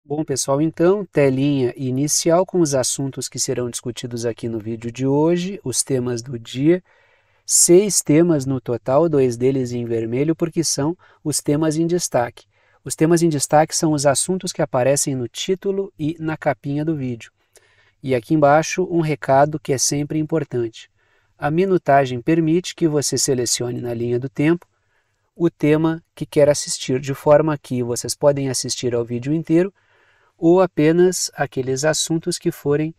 Bom, pessoal, então, telinha inicial com os assuntos que serão discutidos aqui no vídeo de hoje, os temas do dia, 6 temas no total, 2 deles em vermelho, porque são os temas em destaque. Os temas em destaque são os assuntos que aparecem no título e na capinha do vídeo. E aqui embaixo um recado que é sempre importante. A minutagem permite que você selecione na linha do tempo o tema que quer assistir, de forma que vocês podem assistir ao vídeo inteiro ou apenas aqueles assuntos que forem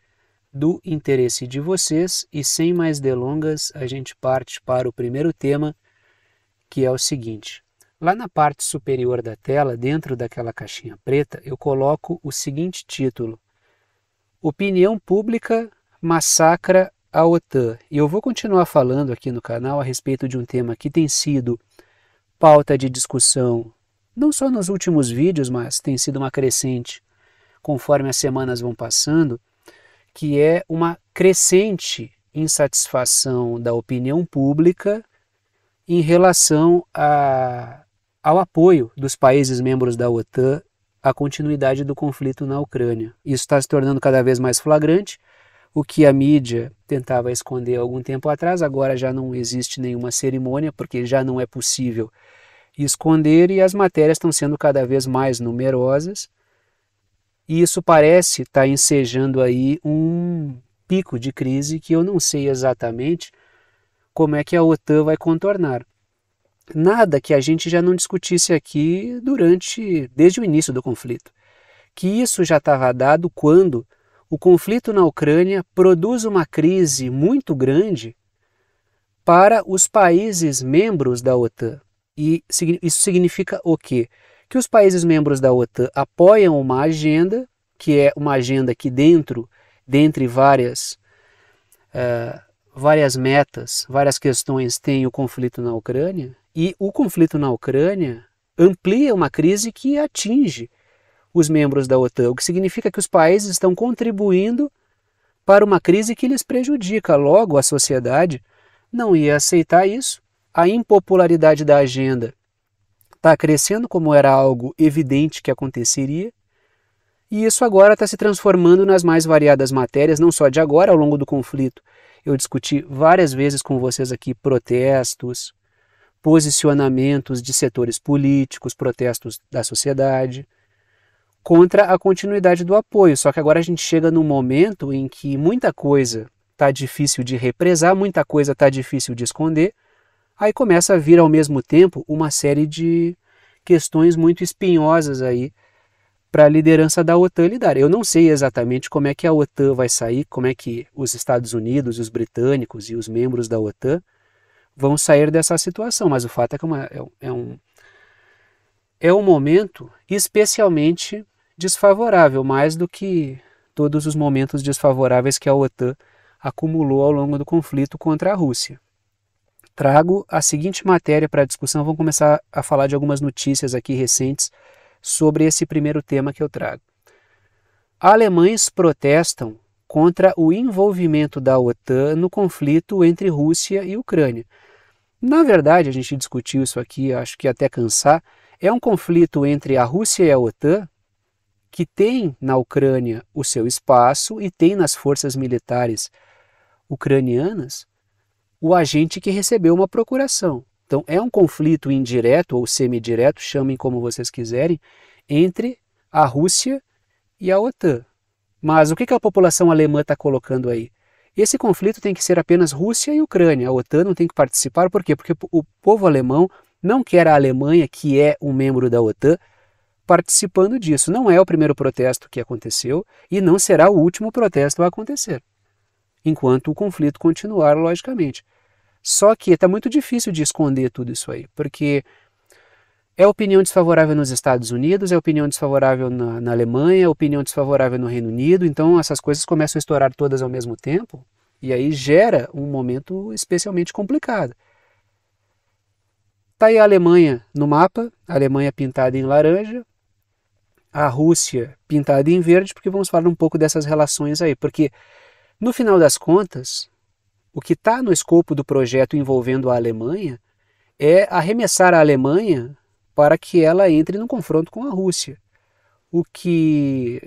do interesse de vocês. E sem mais delongas, a gente parte para o primeiro tema, que é o seguinte. Lá na parte superior da tela, dentro daquela caixinha preta, eu coloco o seguinte título: Opinião pública massacra a OTAN. E eu vou continuar falando aqui no canal a respeito de um tema que tem sido pauta de discussão, não só nos últimos vídeos, mas tem sido uma crescente conforme as semanas vão passando, que é uma crescente insatisfação da opinião pública em relação ao apoio dos países membros da OTAN à continuidade do conflito na Ucrânia. Isso está se tornando cada vez mais flagrante. O que a mídia tentava esconder há algum tempo atrás, agora já não existe nenhuma cerimônia, porque já não é possível esconder, e as matérias estão sendo cada vez mais numerosas. E isso parece estar ensejando aí um pico de crise que eu não sei exatamente como é que a OTAN vai contornar. Nada que a gente já não discutisse aqui desde o início do conflito. Que isso já estava dado quando o conflito na Ucrânia produz uma crise muito grande para os países membros da OTAN. E isso significa o quê? Que os países membros da OTAN apoiam uma agenda, que é uma agenda que dentre várias metas, várias questões, tem o conflito na Ucrânia, e o conflito na Ucrânia amplia uma crise que atinge os membros da OTAN, o que significa que os países estão contribuindo para uma crise que lhes prejudica. Logo, a sociedade não ia aceitar isso. A impopularidade da agenda está crescendo, como era algo evidente que aconteceria, e isso agora está se transformando nas mais variadas matérias, não só de agora, ao longo do conflito. Eu discuti várias vezes com vocês aqui protestos, posicionamentos de setores políticos, protestos da sociedade, contra a continuidade do apoio. Só que agora a gente chega num momento em que muita coisa está difícil de represar, muita coisa está difícil de esconder, aí começa a vir ao mesmo tempo uma série de questões muito espinhosas aí para a liderança da OTAN lidar. Eu não sei exatamente como é que a OTAN vai sair, como é que os Estados Unidos, os britânicos e os membros da OTAN vão sair dessa situação, mas o fato é que é um momento especialmente desfavorável, mais do que todos os momentos desfavoráveis que a OTAN acumulou ao longo do conflito contra a Rússia. Trago a seguinte matéria para a discussão, vamos começar a falar de algumas notícias aqui recentes sobre esse primeiro tema que eu trago. Alemães protestam contra o envolvimento da OTAN no conflito entre Rússia e Ucrânia. Na verdade, a gente discutiu isso aqui, acho que até cansar, é um conflito entre a Rússia e a OTAN, que tem na Ucrânia o seu espaço e tem nas forças militares ucranianas o agente que recebeu uma procuração. Então é um conflito indireto ou semidireto, chamem como vocês quiserem, entre a Rússia e a OTAN. Mas o que a população alemã está colocando aí? Esse conflito tem que ser apenas Rússia e Ucrânia, a OTAN não tem que participar, por quê? Porque o povo alemão não quer a Alemanha, que é um membro da OTAN, participando disso. Não é o primeiro protesto que aconteceu e não será o último protesto a acontecer, enquanto o conflito continuar, logicamente. Só que está muito difícil de esconder tudo isso aí, porque é opinião desfavorável nos Estados Unidos, é opinião desfavorável na Alemanha, é opinião desfavorável no Reino Unido, então essas coisas começam a estourar todas ao mesmo tempo, e aí gera um momento especialmente complicado. Está aí a Alemanha no mapa, a Alemanha pintada em laranja, a Rússia pintada em verde, porque vamos falar um pouco dessas relações aí, porque no final das contas, o que está no escopo do projeto envolvendo a Alemanha é arremessar a Alemanha para que ela entre num confronto com a Rússia.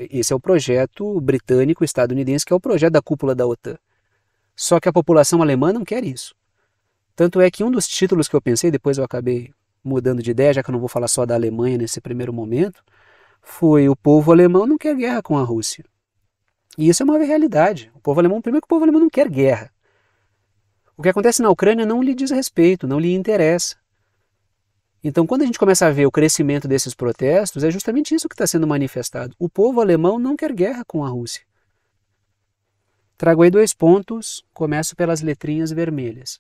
Esse é o projeto britânico-estadunidense, que é o projeto da cúpula da OTAN. Só que a população alemã não quer isso. Tanto é que um dos títulos que eu pensei, depois eu acabei mudando de ideia, já que eu não vou falar só da Alemanha nesse primeiro momento, foi: o povo alemão não quer guerra com a Rússia. E isso é uma realidade. O povo alemão, primeiro que o povo alemão não quer guerra. O que acontece na Ucrânia não lhe diz respeito, não lhe interessa. Então, quando a gente começa a ver o crescimento desses protestos, é justamente isso que está sendo manifestado. O povo alemão não quer guerra com a Rússia. Trago aí 2 pontos, começo pelas letrinhas vermelhas.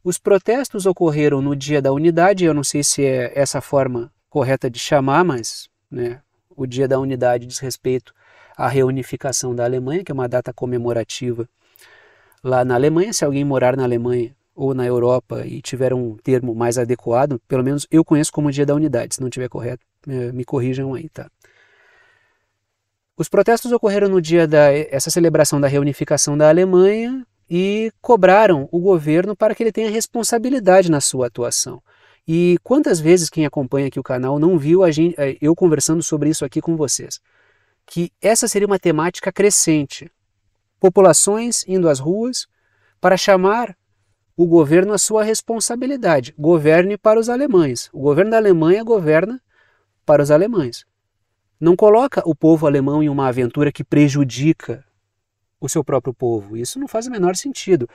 Os protestos ocorreram no Dia da Unidade, eu não sei se é essa a forma correta de chamar, mas né, o Dia da Unidade diz respeito à reunificação da Alemanha, que é uma data comemorativa lá na Alemanha. Se alguém morar na Alemanha ou na Europa e tiver um termo mais adequado, pelo menos eu conheço como Dia da Unidade. Se não estiver correto, me corrijam aí, tá? Os protestos ocorreram no dia essa celebração da reunificação da Alemanha e cobraram o governo para que ele tenha responsabilidade na sua atuação. E quantas vezes quem acompanha aqui o canal não viu eu conversando sobre isso aqui com vocês? Que essa seria uma temática crescente. Populações indo às ruas para chamar o governo à sua responsabilidade. Governe para os alemães. O governo da Alemanha governa para os alemães. Não coloca o povo alemão em uma aventura que prejudica o seu próprio povo. Isso não faz o menor sentido.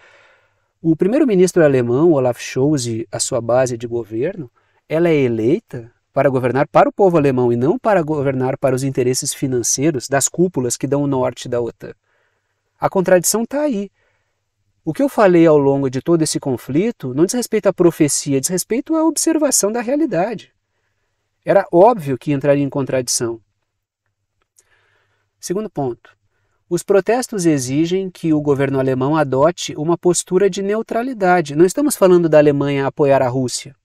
O primeiro-ministro alemão, Olaf Scholz, e a sua base de governo, ela é eleita para governar para o povo alemão e não para governar para os interesses financeiros das cúpulas que dão o norte da OTAN. A contradição está aí. O que eu falei ao longo de todo esse conflito não diz respeito à profecia, diz respeito à observação da realidade. Era óbvio que entraria em contradição. Segundo ponto. Os protestos exigem que o governo alemão adote uma postura de neutralidade. Não estamos falando da Alemanha apoiar a Rússia.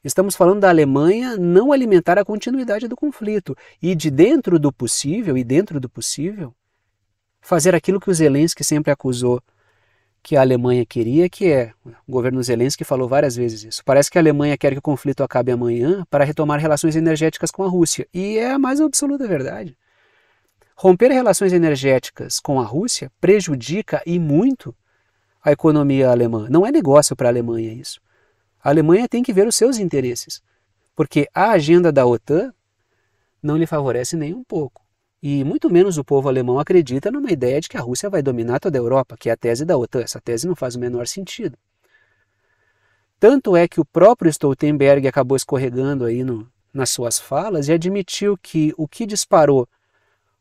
Estamos falando da Alemanha não alimentar a continuidade do conflito e dentro do possível, fazer aquilo que o Zelensky sempre acusou que a Alemanha queria, que é, o governo Zelensky falou várias vezes isso. Parece que a Alemanha quer que o conflito acabe amanhã para retomar relações energéticas com a Rússia. E é a mais absoluta verdade. Romper relações energéticas com a Rússia prejudica e muito a economia alemã. Não é negócio para a Alemanha isso. A Alemanha tem que ver os seus interesses, porque a agenda da OTAN não lhe favorece nem um pouco. E muito menos o povo alemão acredita numa ideia de que a Rússia vai dominar toda a Europa, que é a tese da OTAN. Essa tese não faz o menor sentido. Tanto é que o próprio Stoltenberg acabou escorregando aí nas suas falas e admitiu que o que disparou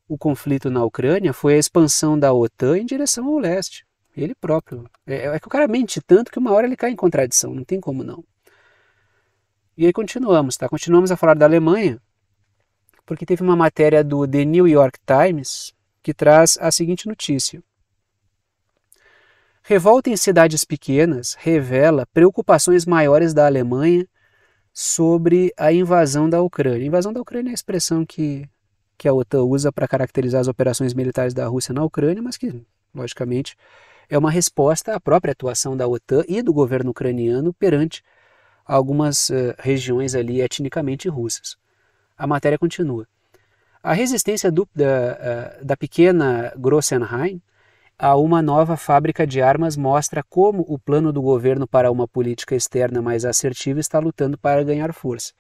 o conflito na Ucrânia foi a expansão da OTAN em direção ao leste. Ele próprio. É que o cara mente tanto que uma hora ele cai em contradição, não tem como não. E aí continuamos, tá? Continuamos a falar da Alemanha, porque teve uma matéria do The New York Times que traz a seguinte notícia. Revolta em cidades pequenas revela preocupações maiores da Alemanha sobre a invasão da Ucrânia. A invasão da Ucrânia é a expressão que a OTAN usa para caracterizar as operações militares da Rússia na Ucrânia, mas que, logicamente, é uma resposta à própria atuação da OTAN e do governo ucraniano perante algumas regiões ali etnicamente russas. A matéria continua. A resistência da pequena Grossenheim a uma nova fábrica de armas mostra como o plano do governo para uma política externa mais assertiva está lutando para ganhar força.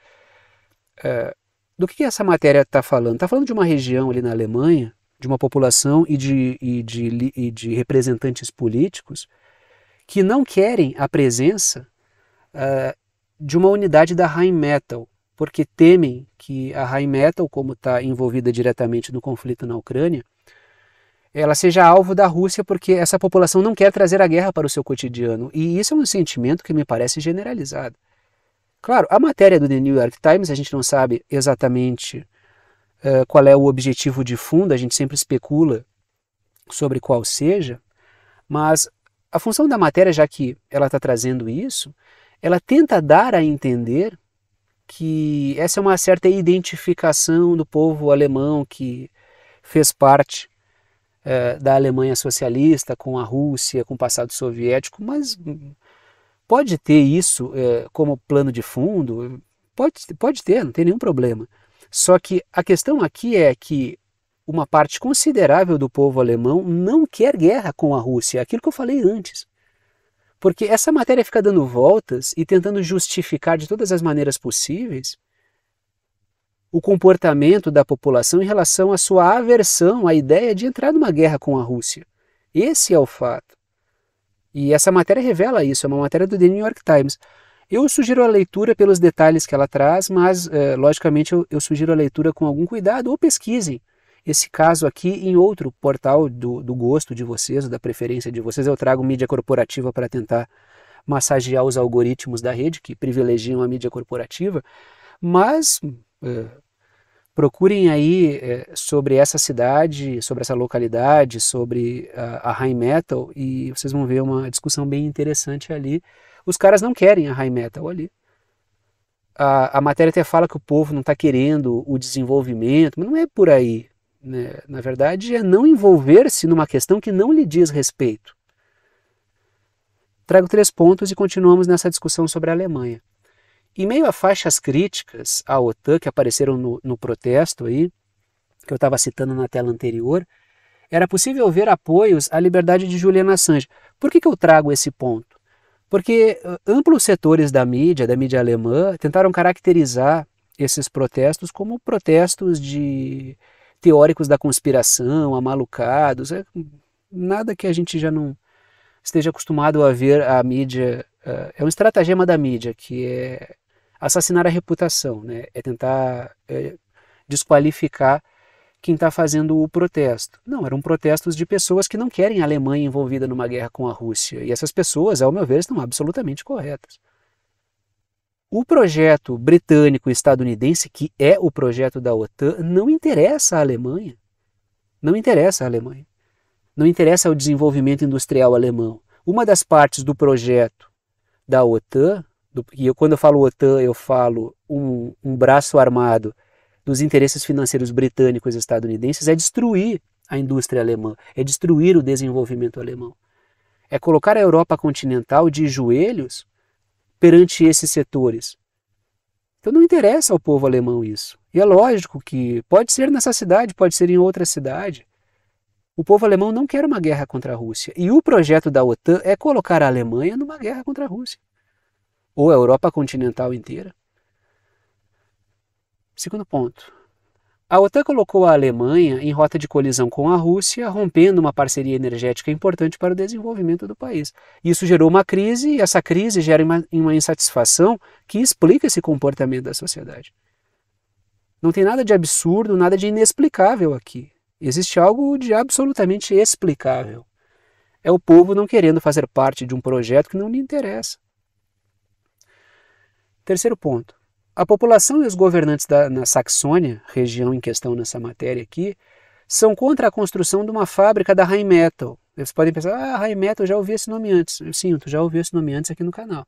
Do que essa matéria está falando? Está falando de uma região ali na Alemanha, de uma população e de representantes políticos que não querem a presença de uma unidade da Rheinmetall, porque temem que a Rheinmetall, como está envolvida diretamente no conflito na Ucrânia, ela seja alvo da Rússia, porque essa população não quer trazer a guerra para o seu cotidiano. E isso é um sentimento que me parece generalizado. Claro, a matéria do The New York Times, a gente não sabe exatamente qual é o objetivo de fundo, a gente sempre especula sobre qual seja, mas a função da matéria, já que ela está trazendo isso, ela tenta dar a entender que essa é uma certa identificação do povo alemão que fez parte da Alemanha socialista com a Rússia, com o passado soviético, mas pode ter isso como plano de fundo, pode ter, não tem nenhum problema. Só que a questão aqui é que uma parte considerável do povo alemão não quer guerra com a Rússia, aquilo que eu falei antes. Porque essa matéria fica dando voltas e tentando justificar de todas as maneiras possíveis o comportamento da população em relação à sua aversão à ideia de entrar numa guerra com a Rússia. Esse é o fato. E essa matéria revela isso, é uma matéria do The New York Times. Eu sugiro a leitura pelos detalhes que ela traz, mas, logicamente, eu sugiro a leitura com algum cuidado, ou pesquisem esse caso aqui em outro portal do gosto de vocês, ou da preferência de vocês. Eu trago mídia corporativa para tentar massagear os algoritmos da rede, que privilegiam a mídia corporativa, mas procurem aí sobre essa cidade, sobre essa localidade, sobre a Rheinmetall, e vocês vão ver uma discussão bem interessante ali. Os caras não querem a Rheinmetall ali. A matéria até fala que o povo não está querendo o desenvolvimento, mas não é por aí, né? Na verdade, é não envolver-se numa questão que não lhe diz respeito. Trago 3 pontos e continuamos nessa discussão sobre a Alemanha. Em meio a faixas críticas à OTAN que apareceram no protesto aí, que eu estava citando na tela anterior, era possível ver apoios à liberdade de Julian Assange. Por que eu trago esse ponto? Porque amplos setores da mídia alemã, tentaram caracterizar esses protestos como protestos de teóricos da conspiração, amalucados, nada que a gente já não esteja acostumado a ver a mídia. É um estratagema da mídia, que é assassinar a reputação, né? É tentar desqualificar quem está fazendo o protesto. Não, eram protestos de pessoas que não querem a Alemanha envolvida numa guerra com a Rússia. E essas pessoas, ao meu ver, estão absolutamente corretas. O projeto britânico e estadunidense, que é o projeto da OTAN, não interessa à Alemanha. Não interessa à Alemanha. Não interessa ao desenvolvimento industrial alemão. Uma das partes do projeto da OTAN, e quando eu falo OTAN, eu falo um braço armado dos interesses financeiros britânicos e estadunidenses, é destruir a indústria alemã, é destruir o desenvolvimento alemão. É colocar a Europa continental de joelhos perante esses setores. Então não interessa ao povo alemão isso. E é lógico que pode ser nessa cidade, pode ser em outra cidade. O povo alemão não quer uma guerra contra a Rússia. E o projeto da OTAN é colocar a Alemanha numa guerra contra a Rússia. Ou a Europa continental inteira. Segundo ponto. A OTAN colocou a Alemanha em rota de colisão com a Rússia, rompendo uma parceria energética importante para o desenvolvimento do país. Isso gerou uma crise, e essa crise gera uma insatisfação que explica esse comportamento da sociedade. Não tem nada de absurdo, nada de inexplicável aqui. Existe algo de absolutamente explicável. É o povo não querendo fazer parte de um projeto que não lhe interessa. Terceiro ponto. A população e os governantes na Saxônia, região em questão nessa matéria aqui, são contra a construção de uma fábrica da Rheinmetall. Vocês podem pensar, Rheinmetall, já ouvi esse nome antes. Sim, eu já ouvi esse nome antes aqui no canal.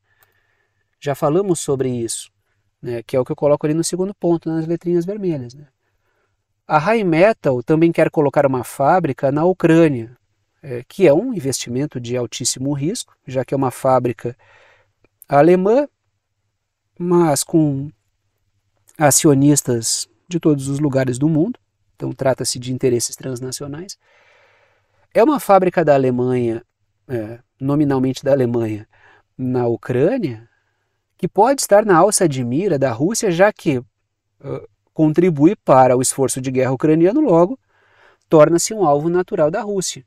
Já falamos sobre isso, né, que é o que eu coloco ali no segundo ponto, nas letrinhas vermelhas. Né. A Rheinmetall também quer colocar uma fábrica na Ucrânia, que é um investimento de altíssimo risco, já que é uma fábrica alemã, mas com acionistas de todos os lugares do mundo, então trata-se de interesses transnacionais. É uma fábrica da Alemanha, nominalmente da Alemanha, na Ucrânia, que pode estar na alça de mira da Rússia, já que contribui para o esforço de guerra ucraniano, logo torna-se um alvo natural da Rússia.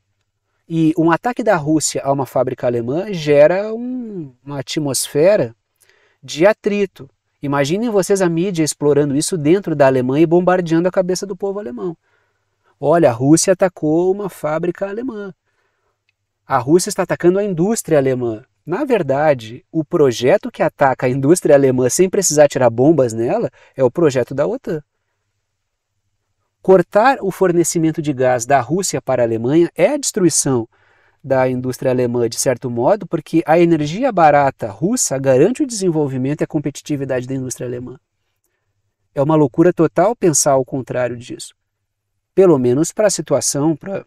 E um ataque da Rússia a uma fábrica alemã gera uma atmosfera de atrito. Imaginem vocês a mídia explorando isso dentro da Alemanha e bombardeando a cabeça do povo alemão. Olha, a Rússia atacou uma fábrica alemã. A Rússia está atacando a indústria alemã. Na verdade, o projeto que ataca a indústria alemã sem precisar tirar bombas nela é o projeto da OTAN. Cortar o fornecimento de gás da Rússia para a Alemanha é a destruição da indústria alemã, de certo modo, porque a energia barata russa garante o desenvolvimento e a competitividade da indústria alemã. É uma loucura total pensar o contrário disso. Pelo menos para a situação, para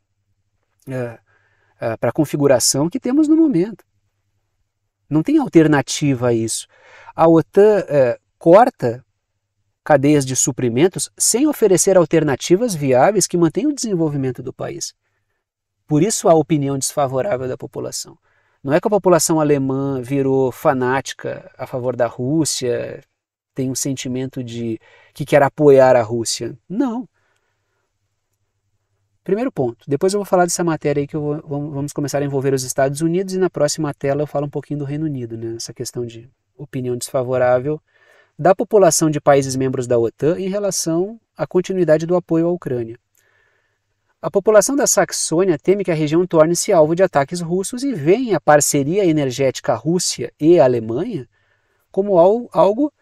a configuração que temos no momento. Não tem alternativa a isso. A OTAN corta cadeias de suprimentos sem oferecer alternativas viáveis que mantenham o desenvolvimento do país. Por isso a opinião desfavorável da população. Não é que a população alemã virou fanática a favor da Rússia, tem um sentimento de que quer apoiar a Rússia. Não. Primeiro ponto. Depois eu vou falar dessa matéria aí que vamos começar a envolver os Estados Unidos e na próxima tela eu falo um pouquinho do Reino Unido, né? Essa questão de opinião desfavorável da população de países membros da OTAN em relação à continuidade do apoio à Ucrânia. A população da Saxônia teme que a região torne-se alvo de ataques russos e vê a parceria energética Rússia e Alemanha como algo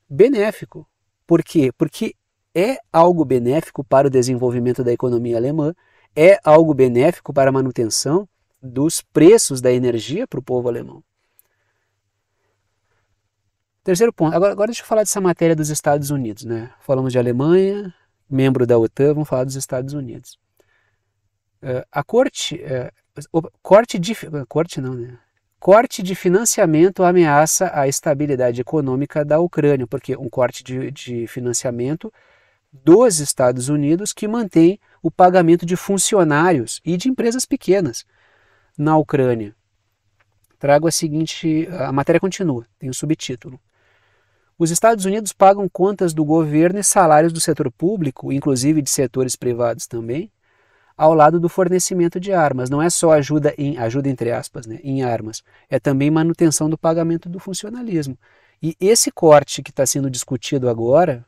benéfico. Por quê? Porque é algo benéfico para o desenvolvimento da economia alemã, é algo benéfico para a manutenção dos preços da energia para o povo alemão. Terceiro ponto, agora deixa eu falar dessa matéria dos Estados Unidos, né? Falamos de Alemanha, membro da OTAN, vamos falar dos Estados Unidos. Corte de financiamento ameaça a estabilidade econômica da Ucrânia, porque um corte de financiamento dos Estados Unidos que mantém o pagamento de funcionários e de empresas pequenas na Ucrânia. Trago a matéria continua, tem um subtítulo. Os Estados Unidos pagam contas do governo e salários do setor público, inclusive de setores privados também, ao lado do fornecimento de armas. Não é só ajuda entre aspas, né, em armas, é também manutenção do pagamento do funcionalismo. E esse corte que está sendo discutido agora,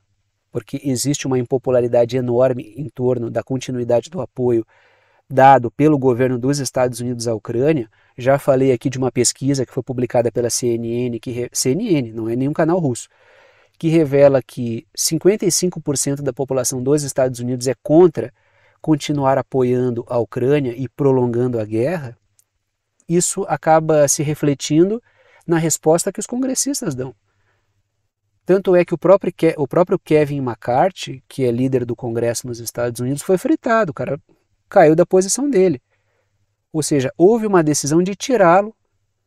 porque existe uma impopularidade enorme em torno da continuidade do apoio dado pelo governo dos Estados Unidos à Ucrânia, já falei aqui de uma pesquisa que foi publicada pela CNN, CNN, não é nenhum canal russo, que revela que 55% da população dos Estados Unidos é contra continuar apoiando a Ucrânia e prolongando a guerra. Isso acaba se refletindo na resposta que os congressistas dão. Tanto é que o próprio Kevin McCarthy, que é líder do Congresso nos Estados Unidos, foi fritado, o cara caiu da posição dele. Ou seja, houve uma decisão de tirá-lo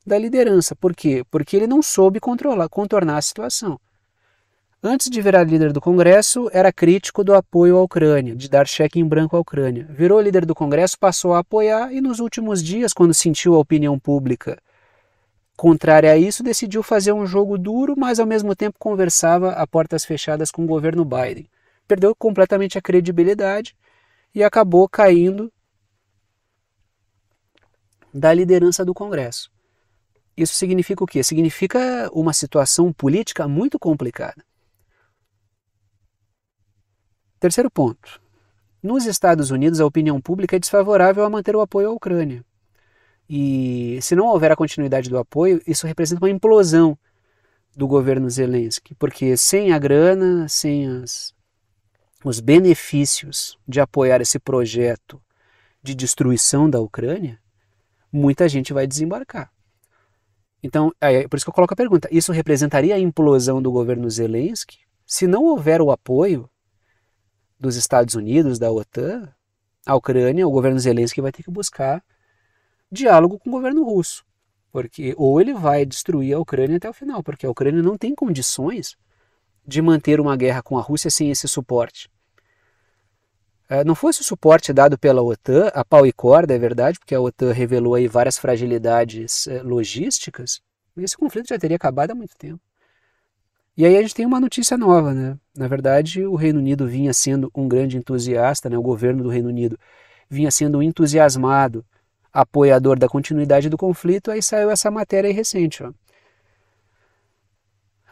da liderança. Por quê? Porque ele não soube contornar a situação. Antes de virar líder do Congresso, era crítico do apoio à Ucrânia, de dar cheque em branco à Ucrânia. Virou líder do Congresso, passou a apoiar e nos últimos dias, quando sentiu a opinião pública contrária a isso, decidiu fazer um jogo duro, mas ao mesmo tempo conversava a portas fechadas com o governo Biden. Perdeu completamente a credibilidade e acabou caindo da liderança do Congresso. Isso significa o quê? Significa uma situação política muito complicada. Terceiro ponto. Nos Estados Unidos, a opinião pública é desfavorável a manter o apoio à Ucrânia. E se não houver a continuidade do apoio, isso representa uma implosão do governo Zelensky, porque sem a grana, sem os benefícios de apoiar esse projeto de destruição da Ucrânia, muita gente vai desembarcar. Então, por isso que eu coloco a pergunta, isso representaria a implosão do governo Zelensky? Se não houver o apoio dos Estados Unidos, da OTAN, a Ucrânia, o governo Zelensky vai ter que buscar diálogo com o governo russo, ou ele vai destruir a Ucrânia até o final, porque a Ucrânia não tem condições de manter uma guerra com a Rússia sem esse suporte. Não fosse o suporte dado pela OTAN, a pau e corda, é verdade, porque a OTAN revelou aí várias fragilidades logísticas, esse conflito já teria acabado há muito tempo. E aí a gente tem uma notícia nova, né? Na verdade, o Reino Unido vinha sendo um grande entusiasta, né? O governo do Reino Unido vinha sendo um entusiasmado apoiador da continuidade do conflito, aí saiu essa matéria aí recente. Ó.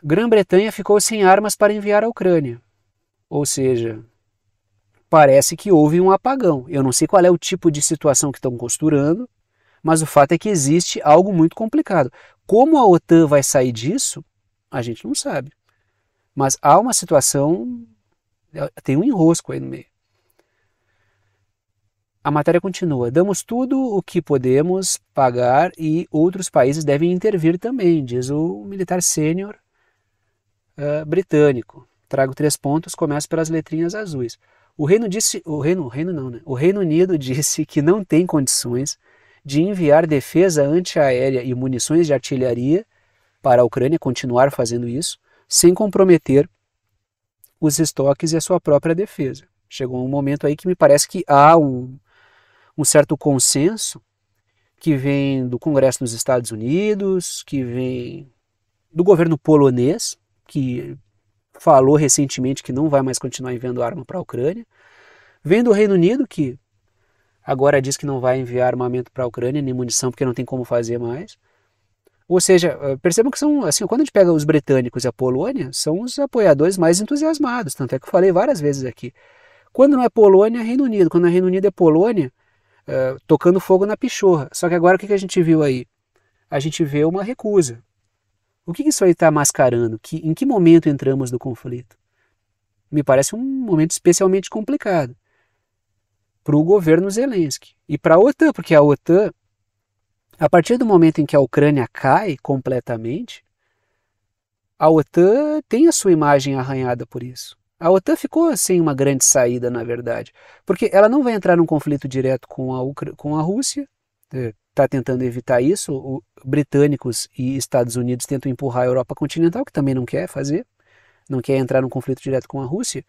Grã-Bretanha ficou sem armas para enviar à Ucrânia. Ou seja, parece que houve um apagão. Eu não sei qual é o tipo de situação que estão costurando, mas o fato é que existe algo muito complicado. Como a OTAN vai sair disso, a gente não sabe. Mas há uma situação, tem um enrosco aí no meio. A matéria continua. Damos tudo o que podemos pagar e outros países devem intervir também, diz o militar sênior britânico. Trago 3 pontos, começo pelas letrinhas azuis. O Reino Unido disse que não tem condições de enviar defesa antiaérea e munições de artilharia para a Ucrânia, continuar fazendo isso, sem comprometer os estoques e a sua própria defesa. Chegou um momento aí que me parece que há um certo consenso que vem do Congresso dos Estados Unidos, que vem do governo polonês, que falou recentemente que não vai mais continuar enviando arma para a Ucrânia, vem do Reino Unido, que agora diz que não vai enviar armamento para a Ucrânia, nem munição, porque não tem como fazer mais. Ou seja, percebam que são, assim, quando a gente pega os britânicos e a Polônia, são os apoiadores mais entusiasmados, tanto é que eu falei várias vezes aqui. Quando não é Polônia, é Reino Unido. Quando é Reino Unido, é Polônia, tocando fogo na pichorra. Só que agora o que a gente viu aí? A gente vê uma recusa. O que isso aí está mascarando? Em que momento entramos no conflito? Me parece um momento especialmente complicado para o governo Zelensky e para a OTAN, porque a OTAN, a partir do momento em que a Ucrânia cai completamente, a OTAN tem a sua imagem arranhada por isso. A OTAN ficou sem uma grande saída, na verdade, porque ela não vai entrar num conflito direto com a Rússia, está tentando evitar isso. Britânicos e Estados Unidos tentam empurrar a Europa continental, que também não quer fazer, não quer entrar num conflito direto com a Rússia.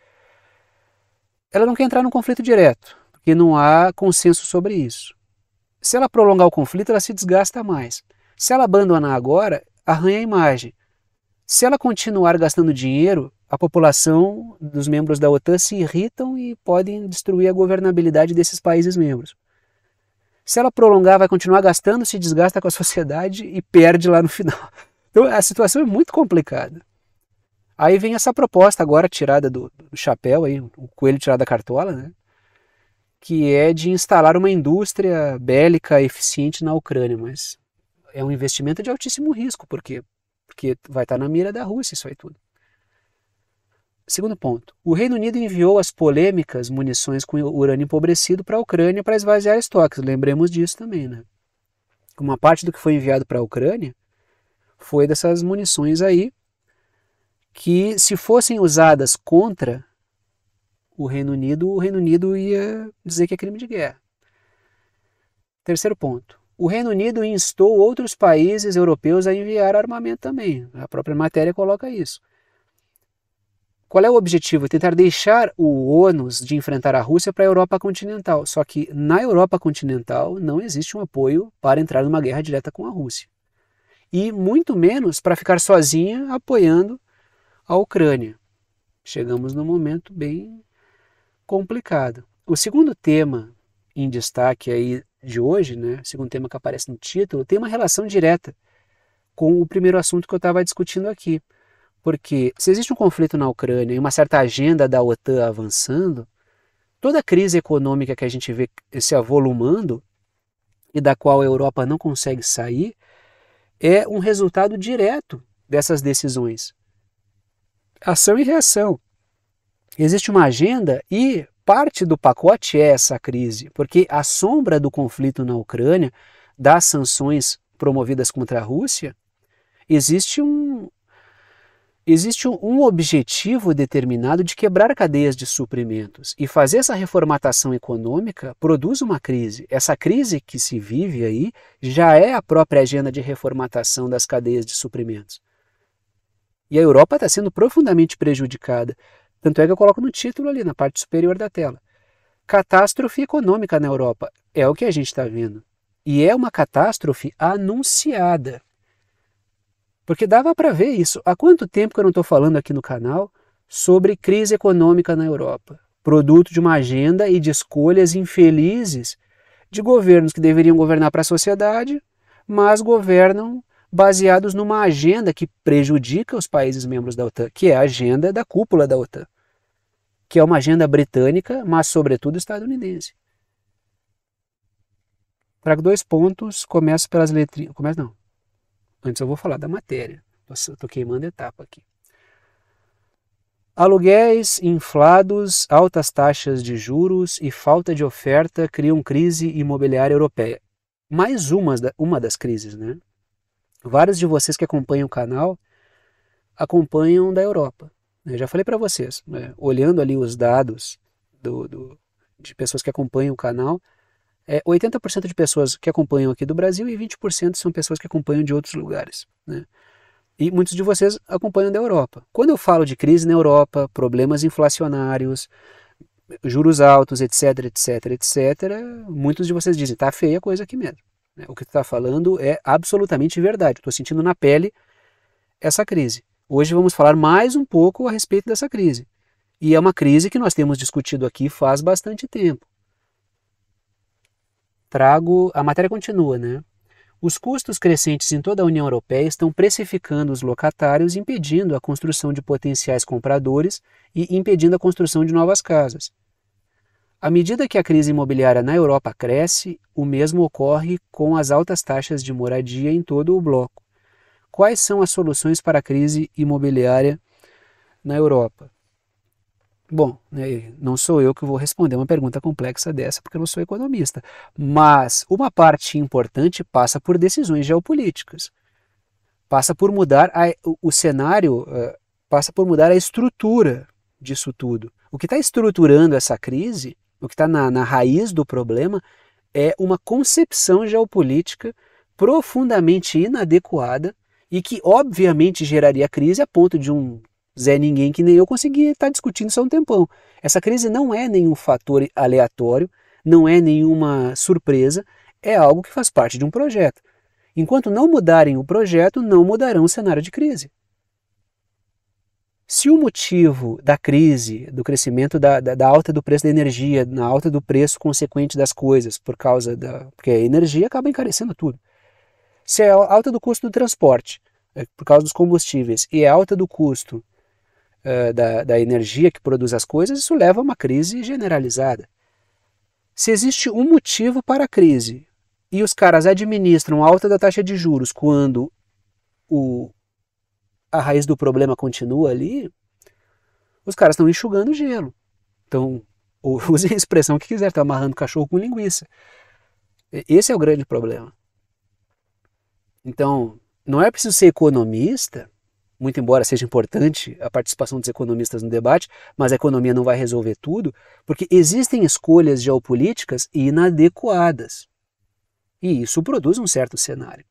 Ela não quer entrar num conflito direto, porque não há consenso sobre isso. Se ela prolongar o conflito, ela se desgasta mais. Se ela abandonar agora, arranha a imagem. Se ela continuar gastando dinheiro, a população dos membros da OTAN se irritam e podem destruir a governabilidade desses países membros. Se ela prolongar, vai continuar gastando, se desgasta com a sociedade e perde lá no final. Então a situação é muito complicada. Aí vem essa proposta agora tirada do chapéu, aí, o coelho tirado da cartola, né? Que é de instalar uma indústria bélica eficiente na Ucrânia, mas é um investimento de altíssimo risco, porque vai estar na mira da Rússia isso aí tudo. Segundo ponto, o Reino Unido enviou as polêmicas munições com urânio empobrecido para a Ucrânia para esvaziar estoques, lembremos disso também, né? Uma parte do que foi enviado para a Ucrânia foi dessas munições aí, que se fossem usadas contra o Reino Unido ia dizer que é crime de guerra. Terceiro ponto, o Reino Unido instou outros países europeus a enviar armamento também, a própria matéria coloca isso. Qual é o objetivo? Tentar deixar o ônus de enfrentar a Rússia para a Europa continental. Só que na Europa continental não existe um apoio para entrar numa guerra direta com a Rússia. E muito menos para ficar sozinha apoiando a Ucrânia. Chegamos num momento bem complicado. O segundo tema em destaque aí de hoje, né, o segundo tema que aparece no título, tem uma relação direta com o primeiro assunto que eu estava discutindo aqui. Porque se existe um conflito na Ucrânia e uma certa agenda da OTAN avançando, toda a crise econômica que a gente vê se avolumando e da qual a Europa não consegue sair, é um resultado direto dessas decisões. Ação e reação. Existe uma agenda e parte do pacote é essa crise, porque à sombra do conflito na Ucrânia, das sanções promovidas contra a Rússia, existe um objetivo determinado de quebrar cadeias de suprimentos, e fazer essa reformatação econômica produz uma crise. Essa crise que se vive aí já é a própria agenda de reformatação das cadeias de suprimentos. E a Europa está sendo profundamente prejudicada. Tanto é que eu coloco no título ali, na parte superior da tela. Catástrofe econômica na Europa. É o que a gente está vendo. E é uma catástrofe anunciada. Porque dava para ver isso. Há quanto tempo que eu não estou falando aqui no canal sobre crise econômica na Europa? Produto de uma agenda e de escolhas infelizes de governos que deveriam governar para a sociedade, mas governam baseados numa agenda que prejudica os países membros da OTAN, que é a agenda da cúpula da OTAN, que é uma agenda britânica, mas sobretudo estadunidense. Trago 2 pontos, começo pelas letrinhas. Começo não. Antes eu vou falar da matéria. Estou queimando etapa aqui. Aluguéis inflados, altas taxas de juros e falta de oferta criam crise imobiliária europeia. Mais uma das crises, né? Vários de vocês que acompanham o canal acompanham da Europa. Eu já falei para vocês, né? Olhando ali os dados de pessoas que acompanham o canal, 80% de pessoas que acompanham aqui do Brasil e 20% são pessoas que acompanham de outros lugares, né? E muitos de vocês acompanham da Europa. Quando eu falo de crise na Europa, problemas inflacionários, juros altos, etc, etc, etc, muitos de vocês dizem, tá feia a coisa aqui mesmo. O que tu está falando é absolutamente verdade. Estou sentindo na pele essa crise. Hoje vamos falar mais um pouco a respeito dessa crise. E é uma crise que nós temos discutido aqui faz bastante tempo. A matéria continua, né? Os custos crescentes em toda a União Europeia estão precificando os locatários, impedindo a construção de potenciais compradores e impedindo a construção de novas casas. À medida que a crise imobiliária na Europa cresce, o mesmo ocorre com as altas taxas de moradia em todo o bloco. Quais são as soluções para a crise imobiliária na Europa? Bom, não sou eu que vou responder uma pergunta complexa dessa, porque eu não sou economista. Mas uma parte importante passa por decisões geopolíticas. Passa por mudar o cenário, passa por mudar a estrutura disso tudo. O que está estruturando essa crise, o que está na raiz do problema, é uma concepção geopolítica profundamente inadequada e que obviamente geraria crise a ponto de um Zé Ninguém que nem eu conseguir estar discutindo isso há um tempão. Essa crise não é nenhum fator aleatório, não é nenhuma surpresa, é algo que faz parte de um projeto. Enquanto não mudarem o projeto, não mudarão o cenário de crise. Se o motivo da crise, do crescimento da alta do preço da energia, na alta do preço consequente das coisas, porque a energia acaba encarecendo tudo. Se é a alta do custo do transporte, por causa dos combustíveis, e a alta do custo da energia que produz as coisas, isso leva a uma crise generalizada. Se existe um motivo para a crise e os caras administram a alta da taxa de juros quando a raiz do problema continua ali, os caras estão enxugando gelo. Então, usem a expressão que quiser, estão amarrando cachorro com linguiça. Esse é o grande problema. Então, não é preciso ser economista, muito embora seja importante a participação dos economistas no debate, mas a economia não vai resolver tudo, porque existem escolhas geopolíticas inadequadas. E isso produz um certo cenário.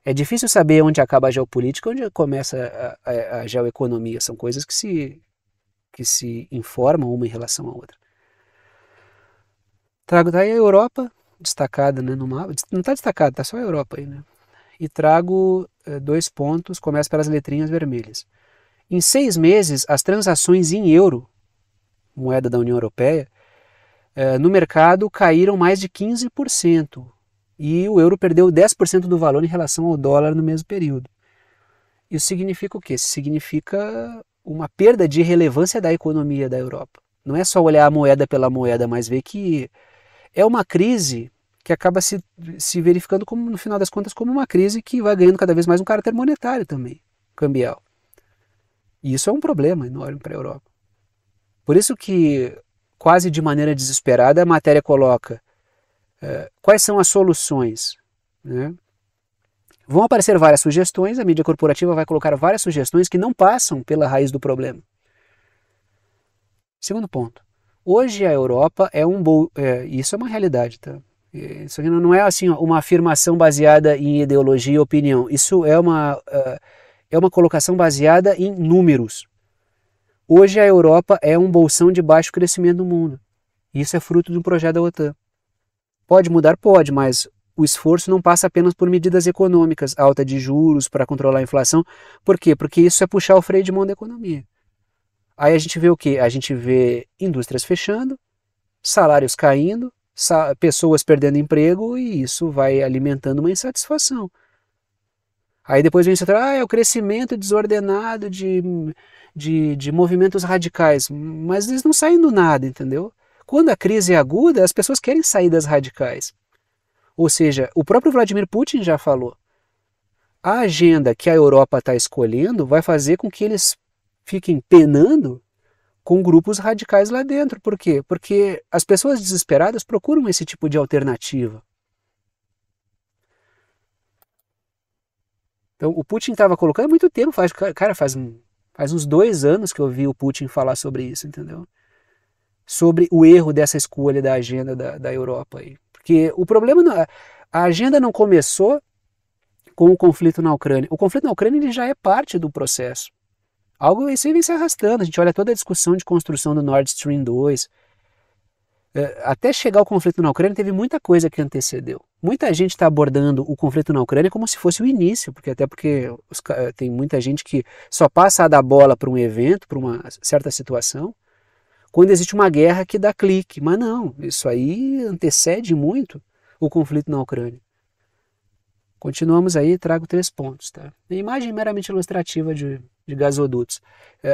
É difícil saber onde acaba a geopolítica e onde começa a geoeconomia. São coisas que se informam uma em relação à outra. Trago daí a Europa destacada, né, no mapa. Não está destacada, está só a Europa aí, né? E trago 2 pontos, começo pelas letrinhas vermelhas. Em 6 meses, as transações em euro, moeda da União Europeia, no mercado caíram mais de 15%. E o euro perdeu 10% do valor em relação ao dólar no mesmo período. Isso significa o quê? Isso significa uma perda de relevância da economia da Europa. Não é só olhar a moeda pela moeda, mas ver que é uma crise que acaba se verificando, como, no final das contas, como uma crise que vai ganhando cada vez mais um caráter monetário também, cambial. E isso é um problema enorme para a Europa. Por isso que, quase de maneira desesperada, a matéria coloca quais são as soluções, né? Vão aparecer várias sugestões, a mídia corporativa vai colocar várias sugestões que não passam pela raiz do problema. Segundo ponto, hoje a Europa isso é uma realidade, tá? Isso aqui não é assim uma afirmação baseada em ideologia e opinião, isso é uma colocação baseada em números. Hoje a Europa é um bolsão de baixo crescimento no mundo, isso é fruto de um projeto da OTAN. Pode mudar? Pode, mas o esforço não passa apenas por medidas econômicas, alta de juros para controlar a inflação. Por quê? Porque isso é puxar o freio de mão da economia. Aí a gente vê o quê? A gente vê indústrias fechando, salários caindo, pessoas perdendo emprego e isso vai alimentando uma insatisfação. Aí depois vem isso, é o crescimento desordenado de movimentos radicais, mas eles não saem do nada, entendeu? Quando a crise é aguda, as pessoas querem sair das radicais. Ou seja, o próprio Vladimir Putin já falou. A agenda que a Europa está escolhendo vai fazer com que eles fiquem penando com grupos radicais lá dentro. Por quê? Porque as pessoas desesperadas procuram esse tipo de alternativa. Então, o Putin estava colocando há muito tempo, faz uns 2 anos que eu vi o Putin falar sobre isso, entendeu? Sobre o erro dessa escolha da agenda da Europa aí. Porque o problema, a agenda não começou com o conflito na Ucrânia. O conflito na Ucrânia ele já é parte do processo. Algo isso aí vem se arrastando. A gente olha toda a discussão de construção do Nord Stream 2. Até chegar ao conflito na Ucrânia, teve muita coisa que antecedeu. Muita gente está abordando o conflito na Ucrânia como se fosse o início, porque tem muita gente que só passa a dar bola para um evento, para uma certa situação, quando existe uma guerra que dá clique. Mas não, isso aí antecede muito o conflito na Ucrânia. Continuamos aí, trago 3 pontos. Tá? A imagem meramente ilustrativa de gasodutos.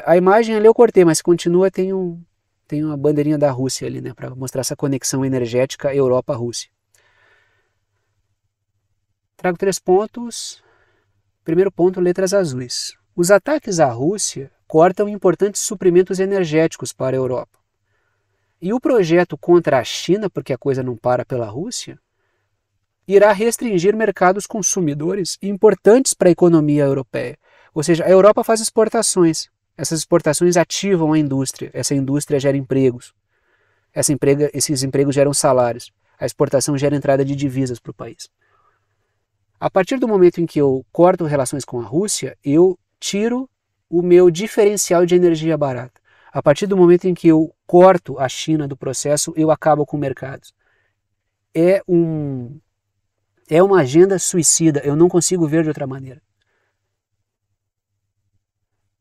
A imagem ali eu cortei, mas continua, tem uma bandeirinha da Rússia ali, né, para mostrar essa conexão energética Europa-Rússia. Trago 3 pontos. Primeiro ponto, letras azuis. Os ataques à Rússia cortam importantes suprimentos energéticos para a Europa. E o projeto contra a China, porque a coisa não para pela Rússia, irá restringir mercados consumidores importantes para a economia europeia. Ou seja, a Europa faz exportações. Essas exportações ativam a indústria. Essa indústria gera empregos. Esses empregos geram salários. A exportação gera entrada de divisas para o país. A partir do momento em que eu corto relações com a Rússia, eu tiro o meu diferencial de energia barata. A partir do momento em que eu corto a China do processo, eu acabo com mercados. É uma agenda suicida, eu não consigo ver de outra maneira.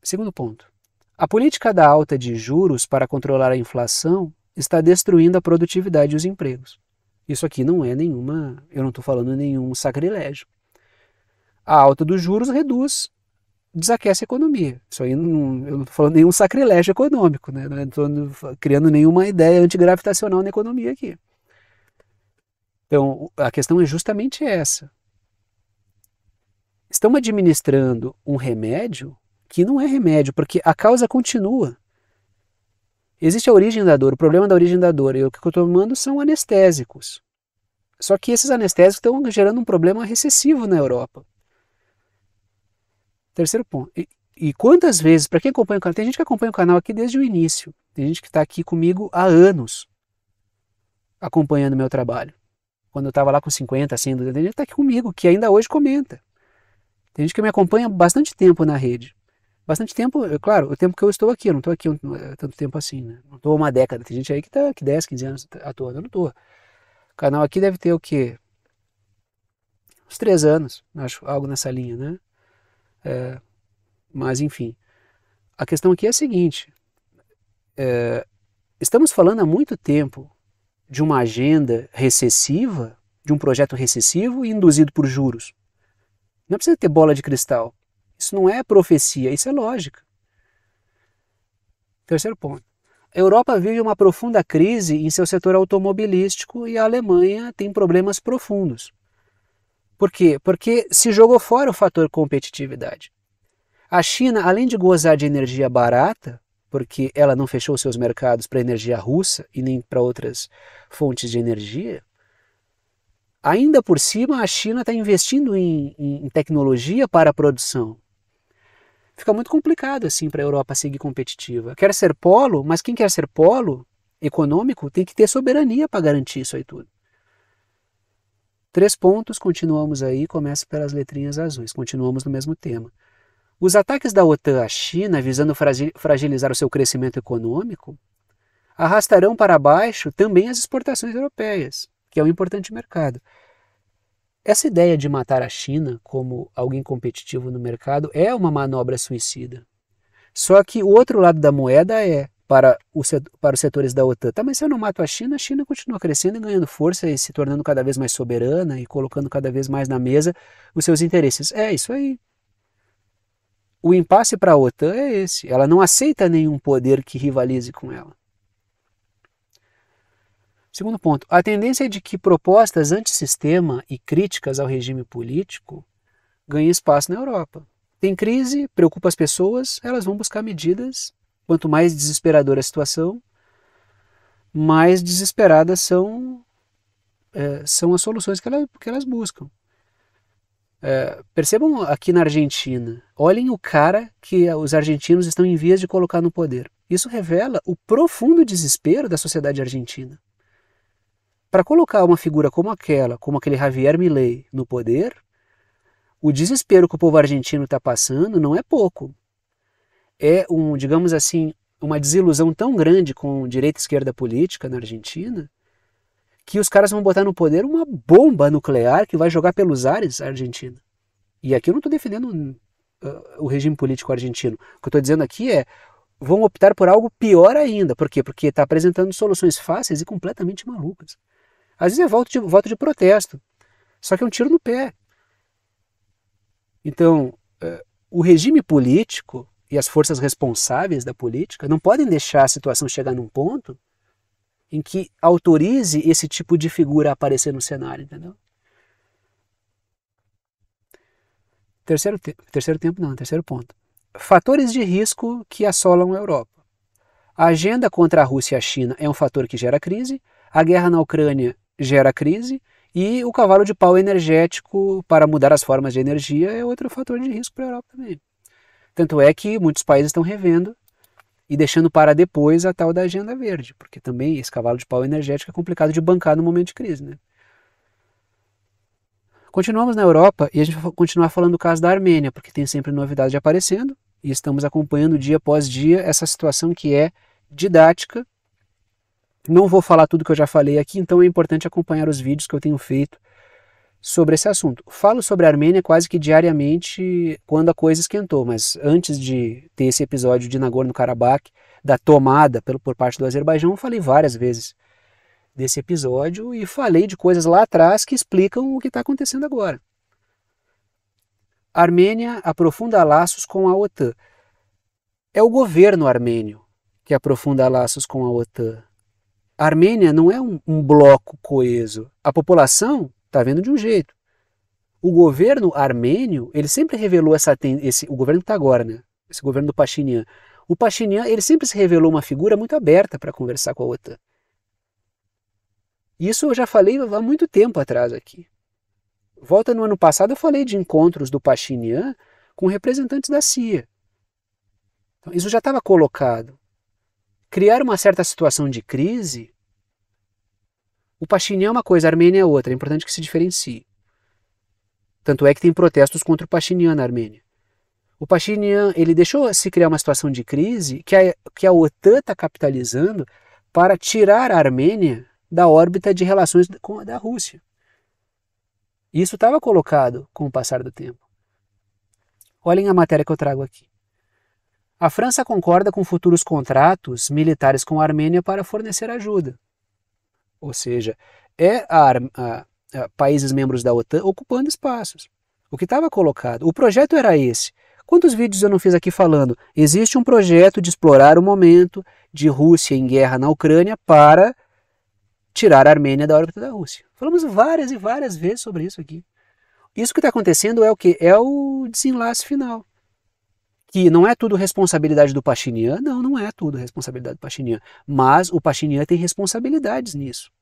Segundo ponto. A política da alta de juros para controlar a inflação está destruindo a produtividade e os empregos. Isso aqui não é eu não estou falando nenhum sacrilégio. A alta dos juros desaquece a economia. Isso aí eu não estou falando nenhum sacrilégio econômico, né? Não estou criando nenhuma ideia antigravitacional na economia aqui. Então, a questão é justamente essa. Estamos administrando um remédio que não é remédio, porque a causa continua. Existe a origem da dor, o problema da origem da dor, e o que eu estou tomando são anestésicos. Só que esses anestésicos estão gerando um problema recessivo na Europa. Terceiro ponto. E quantas vezes, para quem acompanha o canal, tem gente que acompanha o canal aqui desde o início, tem gente que está aqui comigo há anos, acompanhando o meu trabalho. Quando eu estava lá com 50, 100, tem gente que está aqui comigo, que ainda hoje comenta. Tem gente que me acompanha há bastante tempo na rede. Bastante tempo, claro, o tempo que eu estou aqui, eu não estou aqui tanto tempo assim, né? Não estou uma década. Tem gente aí que está aqui 10, 15 anos atuando, eu não estou. O canal aqui deve ter o quê? Uns 3 anos, acho, algo nessa linha, né? Mas enfim, a questão aqui é a seguinte, estamos falando há muito tempo de uma agenda recessiva, de um projeto recessivo e induzido por juros. Não precisa ter bola de cristal. Isso não é profecia, isso é lógica. Terceiro ponto. A Europa vive uma profunda crise em seu setor automobilístico e a Alemanha tem problemas profundos. Por quê? Porque se jogou fora o fator competitividade. A China, além de gozar de energia barata, porque ela não fechou seus mercados para a energia russa e nem para outras fontes de energia, ainda por cima a China está investindo em tecnologia para a produção. Fica muito complicado assim para a Europa seguir competitiva. Quer ser polo, mas quem quer ser polo econômico tem que ter soberania para garantir isso aí tudo. 3 pontos, continuamos aí, começa pelas letrinhas azuis, continuamos no mesmo tema. Os ataques da OTAN à China, visando fragilizar o seu crescimento econômico, arrastarão para baixo também as exportações europeias, que é um importante mercado. Essa ideia de matar a China como alguém competitivo no mercado é uma manobra suicida. Só que o outro lado da moeda para os setores da OTAN, tá, mas se eu não mato a China continua crescendo e ganhando força e se tornando cada vez mais soberana e colocando cada vez mais na mesa os seus interesses. É isso aí. O impasse para a OTAN é esse. Ela não aceita nenhum poder que rivalize com ela. Segundo ponto, a tendência é de que propostas antissistema e críticas ao regime político ganhem espaço na Europa. Tem crise, preocupa as pessoas, elas vão buscar medidas. Quanto mais desesperadora a situação, mais desesperadas são as soluções que elas buscam. Percebam aqui na Argentina, olhem o cara que os argentinos estão em vias de colocar no poder. Isso revela o profundo desespero da sociedade argentina. Para colocar uma figura como aquele Javier Milei no poder, O desespero que o povo argentino está passando não é pouco. É digamos assim, uma desilusão tão grande com direita e esquerda política na Argentina que os caras vão botar no poder uma bomba nuclear que vai jogar pelos ares a Argentina. E aqui eu não estou defendendo o regime político argentino. O que eu estou dizendo aqui é vão optar por algo pior ainda. Por quê? Porque está apresentando soluções fáceis e completamente malucas. Às vezes é voto de protesto, só que é um tiro no pé. Então, o regime político e as forças responsáveis da política não podem deixar a situação chegar num ponto em que autorize esse tipo de figura a aparecer no cenário, entendeu? Terceiro ponto. Fatores de risco que assolam a Europa. A agenda contra a Rússia e a China é um fator que gera crise, a guerra na Ucrânia gera crise e o cavalo de pau energético para mudar as formas de energia é outro fator de risco para a Europa também. Tanto é que muitos países estão revendo e deixando para depois a tal da agenda verde, porque também esse cavalo de pau energético é complicado de bancar no momento de crise, né? Continuamos na Europa e a gente vai continuar falando do caso da Armênia, porque tem sempre novidade aparecendo e estamos acompanhando dia após dia essa situação que é didática. Não vou falar tudo que eu já falei aqui, então é importante acompanhar os vídeos que eu tenho feito sobre esse assunto. Falo sobre a Armênia quase que diariamente quando a coisa esquentou, mas antes de ter esse episódio de Nagorno-Karabakh, da tomada por parte do Azerbaijão, eu falei várias vezes desse episódio e falei de coisas lá atrás que explicam o que está acontecendo agora. A Armênia aprofunda laços com a OTAN. É o governo armênio que aprofunda laços com a OTAN. A Armênia não é um bloco coeso. A população está vendo de um jeito. O governo armênio, ele sempre revelou o governo que está agora, né? Esse governo do Pashinyan. O Pashinyan, ele sempre se revelou uma figura muito aberta para conversar com a OTAN. Isso eu já falei há muito tempo atrás aqui. Volta no ano passado eu falei de encontros do Pashinyan com representantes da CIA. Então, isso já estava colocado. Criar uma certa situação de crise, o Pashinyan é uma coisa, a Armênia é outra, é importante que se diferencie. Tanto é que tem protestos contra o Pashinyan na Armênia. O Pashinyan, ele deixou se criar uma situação de crise que a OTAN está capitalizando para tirar a Armênia da órbita de relações da Rússia. Isso estava colocado com o passar do tempo. Olhem a matéria que eu trago aqui. A França concorda com futuros contratos militares com a Armênia para fornecer ajuda. Ou seja, países membros da OTAN ocupando espaços. O que estava colocado, o projeto era esse. Quantos vídeos eu não fiz aqui falando? Existe um projeto de explorar o momento de Rússia em guerra na Ucrânia para tirar a Armênia da órbita da Rússia. Falamos várias e várias vezes sobre isso aqui. Isso que está acontecendo é o quê? É o desenlace final. Que não é tudo responsabilidade do Pashinyan, não é tudo responsabilidade do Pashinyan, mas o Pashinyan tem responsabilidades nisso.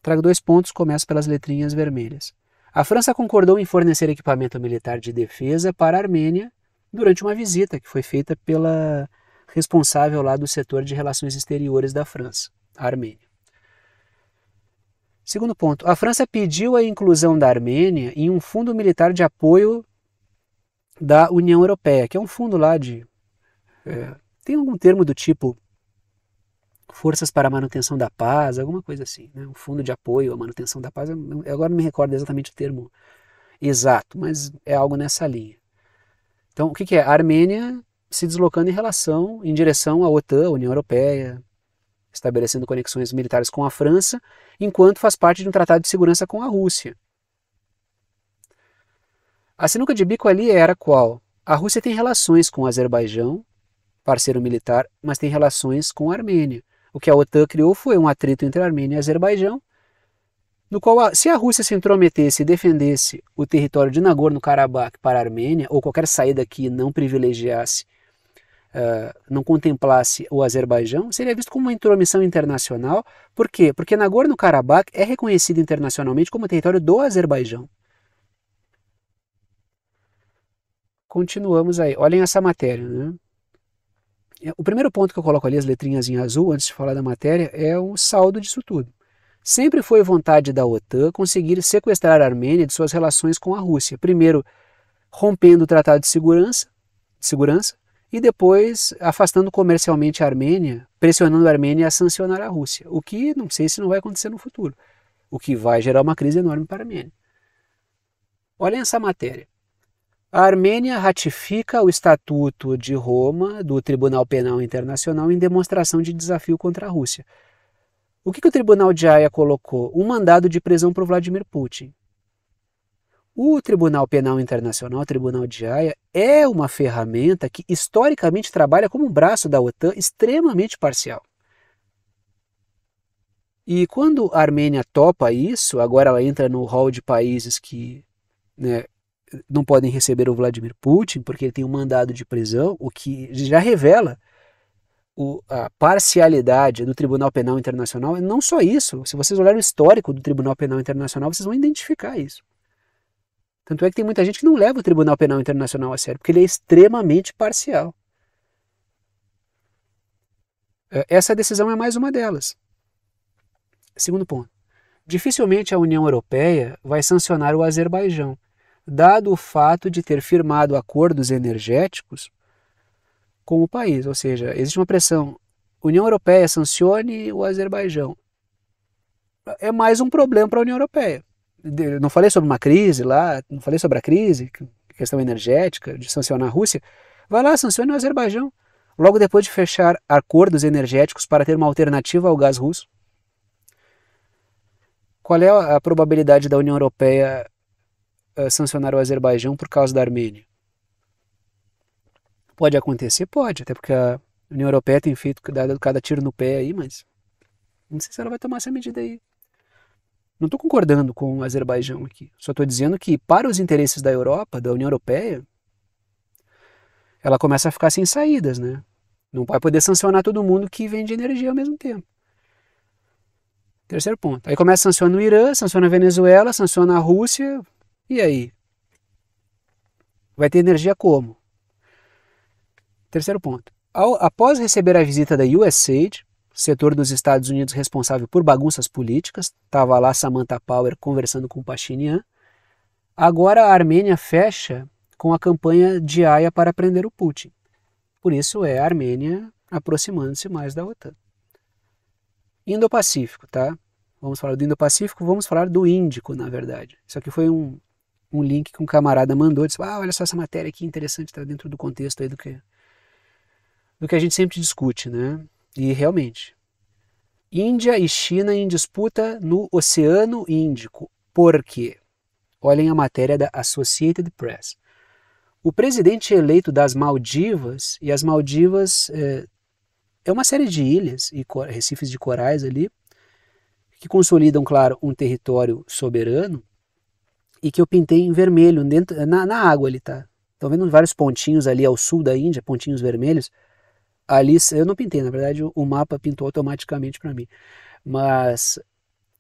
Trago 2 pontos, começo pelas letrinhas vermelhas. A França concordou em fornecer equipamento militar de defesa para a Armênia durante uma visita que foi feita pela responsável lá do setor de relações exteriores da França, a Armênia. Segundo ponto, a França pediu a inclusão da Armênia em um fundo militar de apoio da União Europeia, que é um fundo lá tem algum termo do tipo Forças para a Manutenção da Paz, alguma coisa assim, né? Um fundo de apoio à manutenção da paz, eu agora não me recordo exatamente o termo exato, mas é algo nessa linha. Então, o que é? A Armênia se deslocando em direção à OTAN, à União Europeia, estabelecendo conexões militares com a França, enquanto faz parte de um tratado de segurança com a Rússia. A sinuca de bico ali era qual? A Rússia tem relações com o Azerbaijão, parceiro militar, mas tem relações com a Armênia. O que a OTAN criou foi um atrito entre a Armênia e o Azerbaijão, no qual, se a Rússia se intrometesse e defendesse o território de Nagorno-Karabakh para a Armênia, ou qualquer saída que não privilegiasse, não contemplasse o Azerbaijão, seria visto como uma intromissão internacional. Por quê? Porque Nagorno-Karabakh é reconhecido internacionalmente como território do Azerbaijão. Continuamos aí. Olhem essa matéria, né? O primeiro ponto que eu coloco ali, as letrinhas em azul, antes de falar da matéria, é o saldo disso tudo. Sempre foi vontade da OTAN conseguir sequestrar a Armênia de suas relações com a Rússia. Primeiro, rompendo o Tratado de Segurança e depois afastando comercialmente a Armênia, pressionando a Armênia a sancionar a Rússia, o que não sei se não vai acontecer no futuro, o que vai gerar uma crise enorme para a Armênia. Olhem essa matéria. A Armênia ratifica o Estatuto de Roma do Tribunal Penal Internacional em demonstração de desafio contra a Rússia. O que o Tribunal de Haia colocou? Um mandado de prisão para o Vladimir Putin. O Tribunal Penal Internacional, o Tribunal de Haia, é uma ferramenta que historicamente trabalha como um braço da OTAN extremamente parcial. E quando a Armênia topa isso, agora ela entra no hall de países que, né, não podem receber o Vladimir Putin, porque ele tem um mandado de prisão, o que já revela a parcialidade do Tribunal Penal Internacional. E não só isso, se vocês olharem o histórico do Tribunal Penal Internacional, vocês vão identificar isso. Tanto é que tem muita gente que não leva o Tribunal Penal Internacional a sério, porque ele é extremamente parcial. Essa decisão é mais uma delas. Segundo ponto. Dificilmente a União Europeia vai sancionar o Azerbaijão, dado o fato de ter firmado acordos energéticos com o país. Ou seja, existe uma pressão. União Europeia sancione o Azerbaijão. É mais um problema para a União Europeia. Não falei sobre uma crise lá, não falei sobre a crise, questão energética, de sancionar a Rússia. Vai lá, sancione o Azerbaijão. Logo depois de fechar acordos energéticos para ter uma alternativa ao gás russo. Qual é a probabilidade da União Europeia sancionar o Azerbaijão por causa da Armênia? Pode acontecer? Pode, até porque a União Europeia tem feito cada tiro no pé aí, mas não sei se ela vai tomar essa medida aí. Não estou concordando com o Azerbaijão aqui, só estou dizendo que para os interesses da Europa, da União Europeia, ela começa a ficar sem saídas, né? Não vai poder sancionar todo mundo que vende energia ao mesmo tempo. Terceiro ponto. Aí começa a sancionar o Irã, sanciona a Venezuela, sanciona a Rússia. E aí? Vai ter energia como? Terceiro ponto. Após receber a visita da USAID, setor dos Estados Unidos responsável por bagunças políticas, estava lá Samantha Power conversando com o Pashinyan, agora a Armênia fecha com a campanha de Haia para prender o Putin. Por isso é a Armênia aproximando-se mais da OTAN. Indo-Pacífico, tá? Vamos falar do Indo-Pacífico, vamos falar do Índico, na verdade. Isso aqui foi um link que um camarada mandou, disse, olha só essa matéria aqui interessante, está dentro do contexto aí do que a gente sempre discute, né? E realmente, Índia e China em disputa no Oceano Índico. Por quê? Olhem a matéria da Associated Press. O presidente eleito das Maldivas, e as Maldivas é uma série de ilhas e recifes de corais ali, que consolidam, claro, um território soberano, e que eu pintei em vermelho na água ali, tá? Estão vendo vários pontinhos ali ao sul da Índia, pontinhos vermelhos? Ali, eu não pintei, na verdade o mapa pintou automaticamente para mim. Mas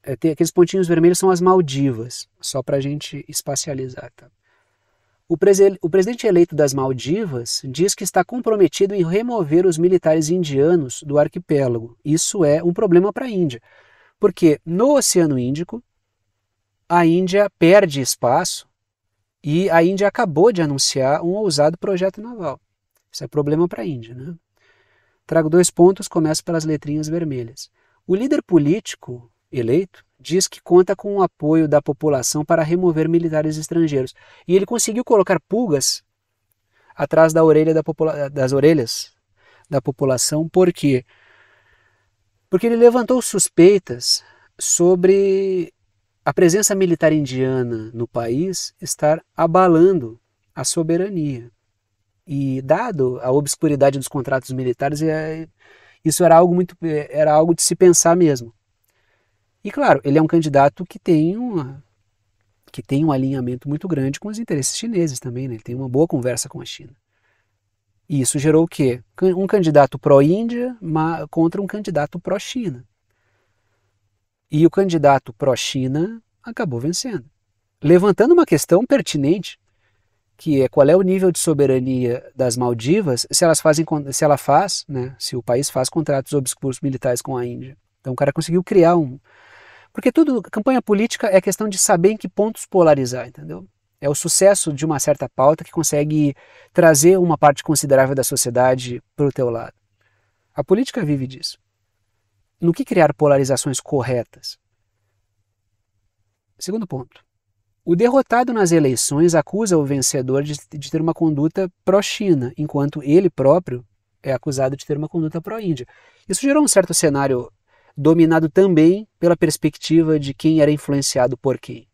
aqueles pontinhos vermelhos são as Maldivas, só para a gente espacializar, tá? O presidente eleito das Maldivas diz que está comprometido em remover os militares indianos do arquipélago. Isso é um problema para a Índia, porque no Oceano Índico a Índia perde espaço e a Índia acabou de anunciar um ousado projeto naval. Isso é problema para a Índia, né? Trago 2 pontos, começo pelas letrinhas vermelhas. O líder político eleito diz que conta com o apoio da população para remover militares estrangeiros. E ele conseguiu colocar pulgas atrás das orelhas da população. Por quê? Porque ele levantou suspeitas sobre a presença militar indiana no país estar abalando a soberania. E dado a obscuridade dos contratos militares, isso era algo de se pensar mesmo. E claro, ele é um candidato que tem um alinhamento muito grande com os interesses chineses também, né? Ele tem uma boa conversa com a China. E isso gerou o quê? Um candidato pró-Índia contra um candidato pró-China. E o candidato pró-China acabou vencendo, levantando uma questão pertinente, que é qual é o nível de soberania das Maldivas se o país faz contratos obscuros militares com a Índia. Então o cara conseguiu criar Porque tudo, campanha política é questão de saber em que pontos polarizar, entendeu? É o sucesso de uma certa pauta que consegue trazer uma parte considerável da sociedade para o teu lado. A política vive disso. No que criar polarizações corretas? Segundo ponto. O derrotado nas eleições acusa o vencedor de ter uma conduta pró-China, enquanto ele próprio é acusado de ter uma conduta pró-Índia. Isso gerou um certo cenário dominado também pela perspectiva de quem era influenciado por quem.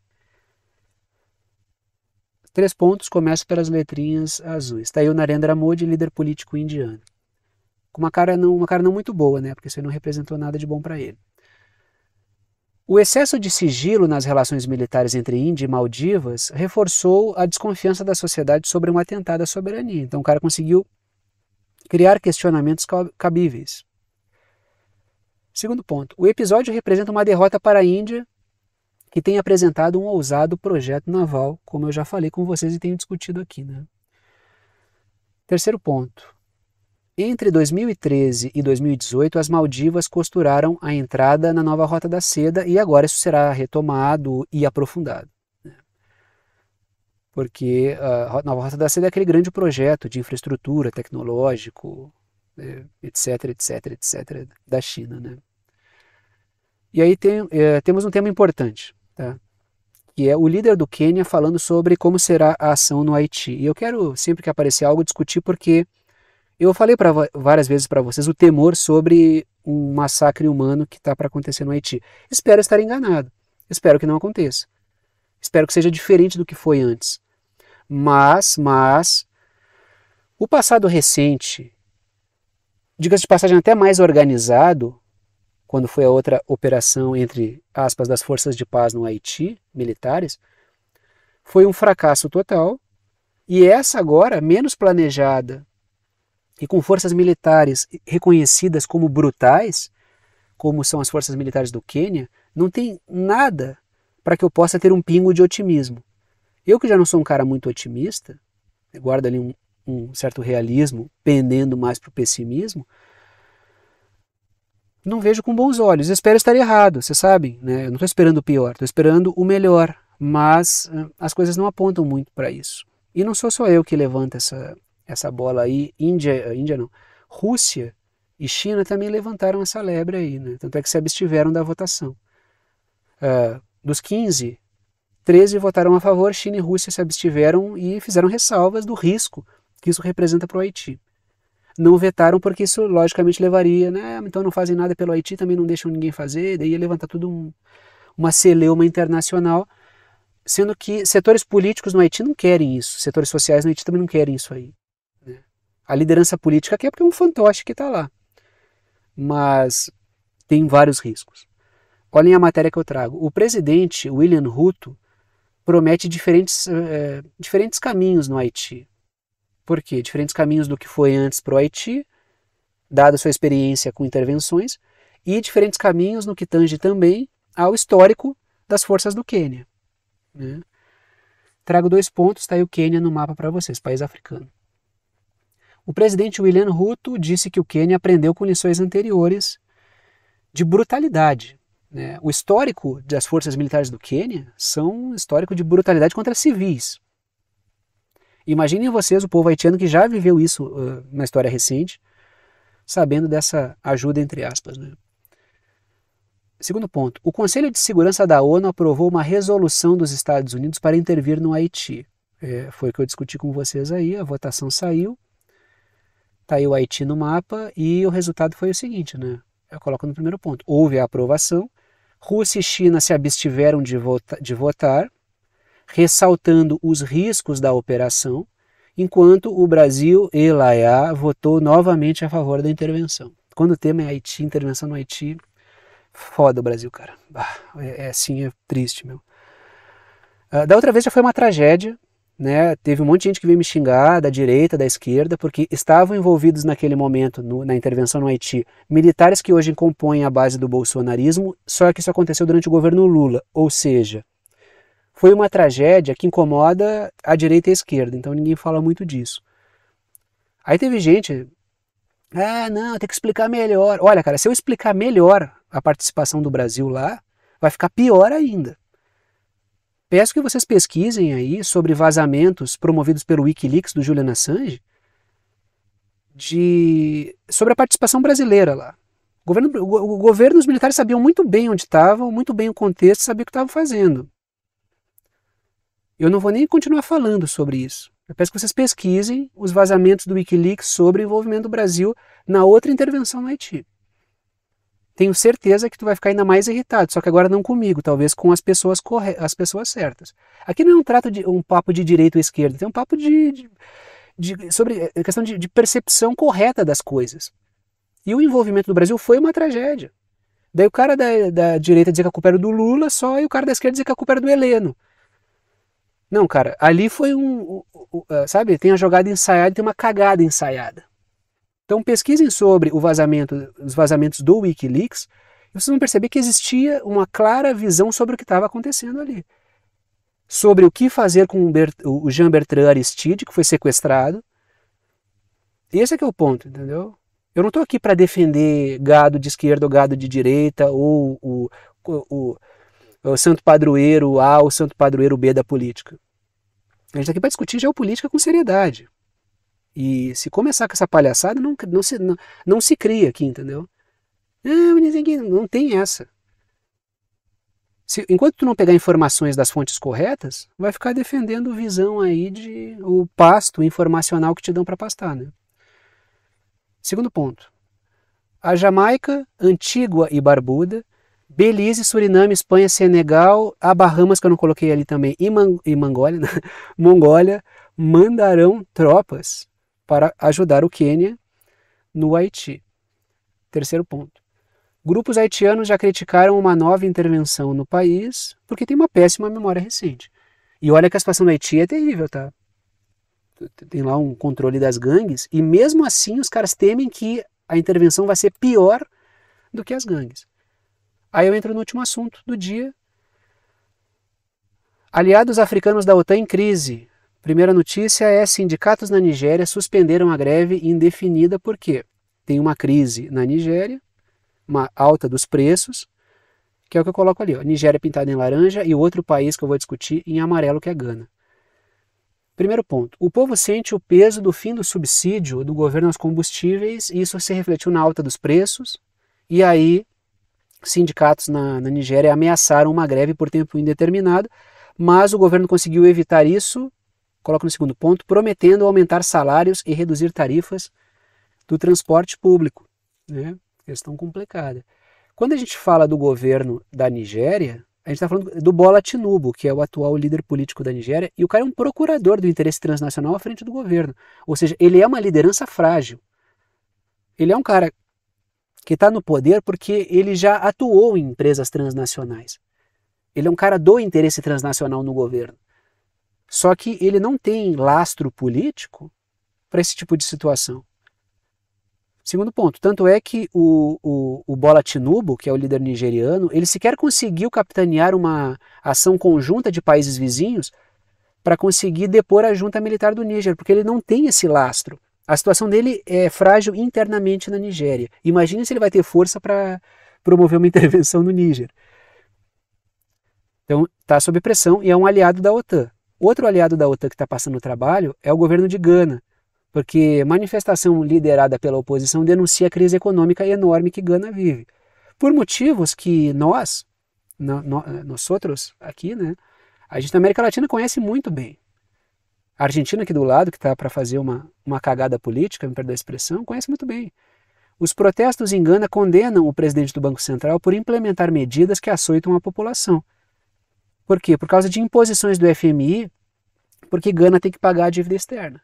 3 pontos, começo pelas letrinhas azuis. Está aí o Narendra Modi, líder político indiano. Com uma cara não muito boa, né? Porque isso não representou nada de bom para ele. O excesso de sigilo nas relações militares entre Índia e Maldivas reforçou a desconfiança da sociedade sobre um atentado à soberania. Então o cara conseguiu criar questionamentos cabíveis. Segundo ponto, o episódio representa uma derrota para a Índia, que tem apresentado um ousado projeto naval, como eu já falei com vocês e tenho discutido aqui, né? Terceiro ponto. Entre 2013 e 2018, as Maldivas costuraram a entrada na nova Rota da Seda e agora isso será retomado e aprofundado, né? Porque a nova Rota da Seda é aquele grande projeto de infraestrutura tecnológico, etc, etc, etc, da China, né? E aí temos um tema importante, tá? Que é o líder do Quênia falando sobre como será a ação no Haiti. E eu quero, sempre que aparecer algo, discutir porque eu falei várias vezes para vocês o temor sobre um massacre humano que está para acontecer no Haiti. Espero estar enganado. Espero que não aconteça. Espero que seja diferente do que foi antes. Mas o passado recente, diga-se de passagem até mais organizado, quando foi a outra operação, entre aspas, das forças de paz no Haiti, militares, foi um fracasso total. E essa agora, menos planejada e com forças militares reconhecidas como brutais, como são as forças militares do Quênia, não tem nada para que eu possa ter um pingo de otimismo. Eu que já não sou um cara muito otimista, guardo ali um certo realismo, pendendo mais para o pessimismo, não vejo com bons olhos. Eu espero estar errado, vocês sabem, né? Eu não estou esperando o pior, estou esperando o melhor, mas as coisas não apontam muito para isso. E não sou só eu que levanta essa bola aí. Índia não, Rússia e China também levantaram essa lebre aí, né? Tanto é que se abstiveram da votação. Dos 15, 13 votaram a favor, China e Rússia se abstiveram e fizeram ressalvas do risco que isso representa para o Haiti. Não vetaram porque isso logicamente levaria, né? Então não fazem nada pelo Haiti, também não deixam ninguém fazer, daí ia levantar tudo uma celeuma internacional, sendo que setores políticos no Haiti não querem isso, setores sociais no Haiti também não querem isso aí, né? A liderança política quer porque é um fantoche que está lá, mas tem vários riscos. Olhem a matéria que eu trago. O presidente William Ruto promete diferentes caminhos no Haiti. Por quê? Diferentes caminhos do que foi antes para o Haiti, dada a sua experiência com intervenções, e diferentes caminhos no que tange também ao histórico das forças do Quênia, né? Trago 2 pontos, está aí o Quênia no mapa para vocês, país africano. O presidente William Ruto disse que o Quênia aprendeu com lições anteriores de brutalidade, né? O histórico das forças militares do Quênia são um histórico de brutalidade contra civis. Imaginem vocês, o povo haitiano que já viveu isso na história recente, sabendo dessa ajuda entre aspas, né? Segundo ponto, o Conselho de Segurança da ONU aprovou uma resolução dos Estados Unidos para intervir no Haiti. Foi o que eu discuti com vocês aí, a votação saiu, está aí o Haiti no mapa e o resultado foi o seguinte, né? Eu coloco no primeiro ponto, houve a aprovação, Rússia e China se abstiveram de votar, ressaltando os riscos da operação, enquanto o Brasil e Laia votou novamente a favor da intervenção. Quando o tema é Haiti, intervenção no Haiti, foda o Brasil, cara. Assim, é triste, meu. Da outra vez já foi uma tragédia, né? Teve um monte de gente que veio me xingar, da direita, da esquerda, porque estavam envolvidos naquele momento, na intervenção no Haiti, militares que hoje compõem a base do bolsonarismo, só que isso aconteceu durante o governo Lula, ou seja, foi uma tragédia que incomoda a direita e a esquerda, então ninguém fala muito disso. Aí teve gente, não, tem que explicar melhor. Olha, cara, se eu explicar melhor a participação do Brasil lá, vai ficar pior ainda. Peço que vocês pesquisem aí sobre vazamentos promovidos pelo Wikileaks do Julian Assange sobre a participação brasileira lá. O governo, os militares sabiam muito bem onde estavam, muito bem o contexto, sabiam o que estavam fazendo. Eu não vou nem continuar falando sobre isso. Eu peço que vocês pesquisem os vazamentos do Wikileaks sobre o envolvimento do Brasil na outra intervenção no Haiti. Tenho certeza que tu vai ficar ainda mais irritado, só que agora não comigo, talvez com as pessoas certas. Aqui não é um papo de direita ou esquerda, tem um papo sobre a questão de percepção correta das coisas. E o envolvimento do Brasil foi uma tragédia. Daí o cara da direita dizia que a culpa era do Lula só, e o cara da esquerda dizia que a culpa era do Heleno. Não, cara, ali foi sabe, tem a jogada ensaiada e tem uma cagada ensaiada. Então pesquisem sobre os vazamentos do Wikileaks e vocês vão perceber que existia uma clara visão sobre o que estava acontecendo ali. Sobre o que fazer com o Jean-Bertrand Aristide, que foi sequestrado. Esse é que é o ponto, entendeu? Eu não estou aqui para defender gado de esquerda ou gado de direita, ou o santo padroeiro A ou o santo padroeiro B da política. A gente está aqui para discutir geopolítica com seriedade. E se começar com essa palhaçada, não se cria aqui, entendeu? Não tem essa. Enquanto tu não pegar informações das fontes corretas, vai ficar defendendo visão aí o pasto informacional que te dão para pastar, né? Segundo ponto. A Jamaica, Antígua e Barbuda, Belize, Suriname, Espanha, Senegal, a Bahamas, que eu não coloquei ali também, e Mongólia, né? Mongólia, mandarão tropas para ajudar o Quênia no Haiti. Terceiro ponto. Grupos haitianos já criticaram uma nova intervenção no país porque tem uma péssima memória recente. E olha que a situação do Haiti é terrível, tá? Tem lá um controle das gangues e mesmo assim os caras temem que a intervenção vai ser pior do que as gangues. Aí eu entro no último assunto do dia. Aliados africanos da OTAN em crise. Primeira notícia é: sindicatos na Nigéria suspenderam a greve indefinida porque tem uma crise na Nigéria, uma alta dos preços, que é o que eu coloco ali, ó, Nigéria pintada em laranja e o outro país que eu vou discutir em amarelo, que é Gana. Primeiro ponto, o povo sente o peso do fim do subsídio do governo aos combustíveis e isso se refletiu na alta dos preços e aí sindicatos na Nigéria ameaçaram uma greve por tempo indeterminado, mas o governo conseguiu evitar isso, coloco no segundo ponto, prometendo aumentar salários e reduzir tarifas do transporte público, né? Questão complicada. Quando a gente fala do governo da Nigéria, a gente está falando do Bola Tinubu, que é o atual líder político da Nigéria, e o cara é um procurador do interesse transnacional à frente do governo. Ou seja, ele é uma liderança frágil. Ele é um cara que está no poder porque ele já atuou em empresas transnacionais. Ele é um cara do interesse transnacional no governo. Só que ele não tem lastro político para esse tipo de situação. Segundo ponto, tanto é que o Bola Tinubu, que é o líder nigeriano, ele sequer conseguiu capitanear uma ação conjunta de países vizinhos para conseguir depor a junta militar do Níger, porque ele não tem esse lastro. A situação dele é frágil internamente na Nigéria. Imagine se ele vai ter força para promover uma intervenção no Níger. Então está sob pressão e é um aliado da OTAN. Outro aliado da OTAN que está passando o trabalho é o governo de Gana, porque manifestação liderada pela oposição denuncia a crise econômica enorme que Gana vive. Por motivos que nós outros aqui, né, a gente na América Latina conhece muito bem. A Argentina aqui do lado, que está para fazer uma cagada política, me perdoe a expressão, conhece muito bem. Os protestos em Gana condenam o presidente do Banco Central por implementar medidas que açoitam a população. Por quê? Por causa de imposições do FMI, porque Gana tem que pagar a dívida externa.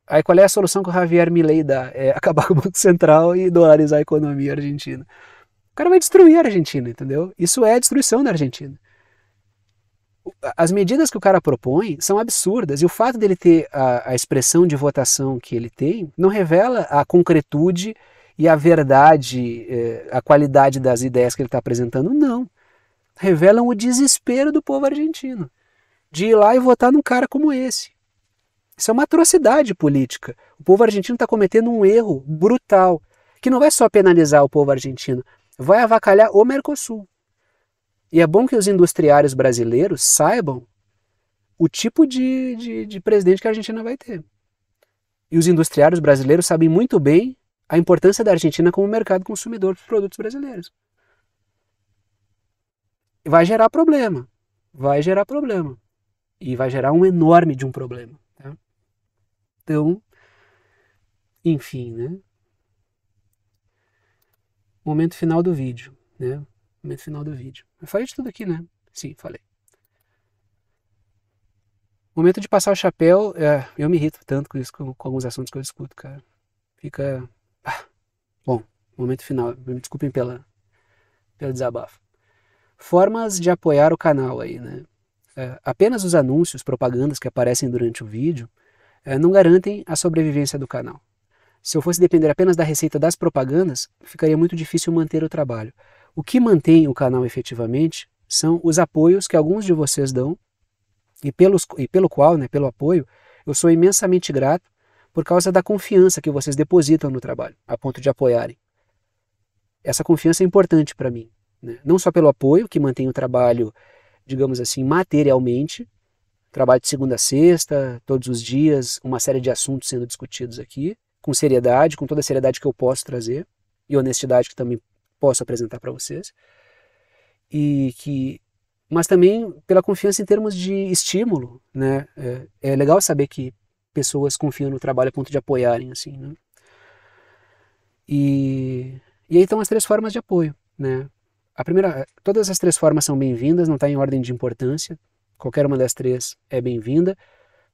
Aí qual é a solução que o Javier Milei dá? É acabar com o Banco Central e dolarizar a economia argentina. O cara vai destruir a Argentina, entendeu? Isso é a destruição da Argentina. As medidas que o cara propõe são absurdas e o fato dele ter a expressão de votação que ele tem não revela a concretude e a verdade, a qualidade das ideias que ele está apresentando, não. Revelam o desespero do povo argentino de ir lá e votar num cara como esse. Isso é uma atrocidade política. O povo argentino está cometendo um erro brutal, que não vai só penalizar o povo argentino, vai avacalhar o Mercosul. E é bom que os industriários brasileiros saibam o tipo de presidente que a Argentina vai ter. E os industriários brasileiros sabem muito bem a importância da Argentina como mercado consumidor dos produtos brasileiros. Vai gerar problema. Vai gerar problema. E vai gerar um enorme de um problema. Tá? Então, enfim, né? Momento final do vídeo, né? Momento final do vídeo. Eu falei de tudo aqui, né? Sim, falei. Momento de passar o chapéu, eu me irrito tanto com isso, com alguns assuntos que eu discuto, cara. Fica... bom, momento final. Me desculpem pelo desabafo. Formas de apoiar o canal aí, né? Apenas os anúncios, propagandas que aparecem durante o vídeo não garantem a sobrevivência do canal. Se eu fosse depender apenas da receita das propagandas, ficaria muito difícil manter o trabalho. O que mantém o canal efetivamente são os apoios que alguns de vocês dão e pelo qual, né, pelo apoio, eu sou imensamente grato por causa da confiança que vocês depositam no trabalho, a ponto de apoiarem. Essa confiança é importante para mim, né? Não só pelo apoio, que mantém o trabalho, digamos assim, materialmente, trabalho de segunda a sexta, todos os dias, uma série de assuntos sendo discutidos aqui, com seriedade, com toda a seriedade que eu posso trazer, e honestidade que também posso apresentar para vocês, mas também pela confiança em termos de estímulo, né? É legal saber que pessoas confiam no trabalho a ponto de apoiarem, assim, né? E aí estão as 3 formas de apoio, né? Todas as 3 formas são bem-vindas, não está em ordem de importância, qualquer uma das 3 é bem-vinda.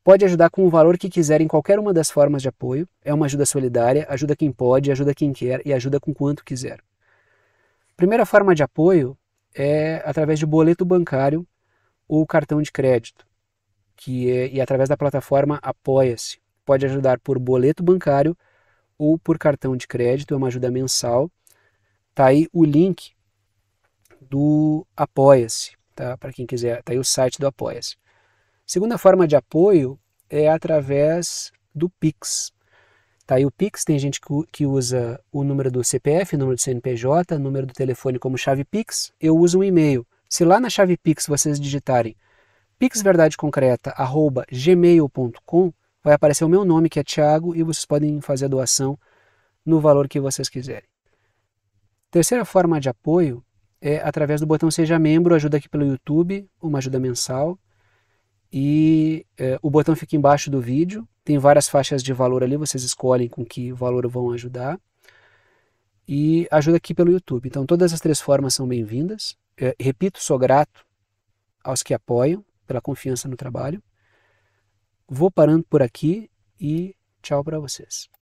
Pode ajudar com o valor que quiser em qualquer uma das formas de apoio, é uma ajuda solidária, ajuda quem pode, ajuda quem quer e ajuda com quanto quiser. Primeira forma de apoio é através de boleto bancário ou cartão de crédito, e através da plataforma Apoia-se. Pode ajudar por boleto bancário ou por cartão de crédito, é uma ajuda mensal. Tá aí o link do Apoia-se, tá? Para quem quiser, tá aí o site do Apoia-se. Segunda forma de apoio é através do Pix. Tá aí o Pix, tem gente que usa o número do CPF, número do CNPJ, número do telefone como chave Pix, eu uso um e-mail. Se lá na chave Pix vocês digitarem pixverdadeconcreta@gmail.com, vai aparecer o meu nome, que é Thiago, e vocês podem fazer a doação no valor que vocês quiserem. Terceira forma de apoio é através do botão Seja Membro, ajuda aqui pelo YouTube, uma ajuda mensal. E o botão fica embaixo do vídeo, tem várias faixas de valor ali, vocês escolhem com que valor vão ajudar. E ajuda aqui pelo YouTube. Então todas as 3 formas são bem-vindas. Repito, sou grato aos que apoiam, pela confiança no trabalho. Vou parando por aqui e tchau para vocês.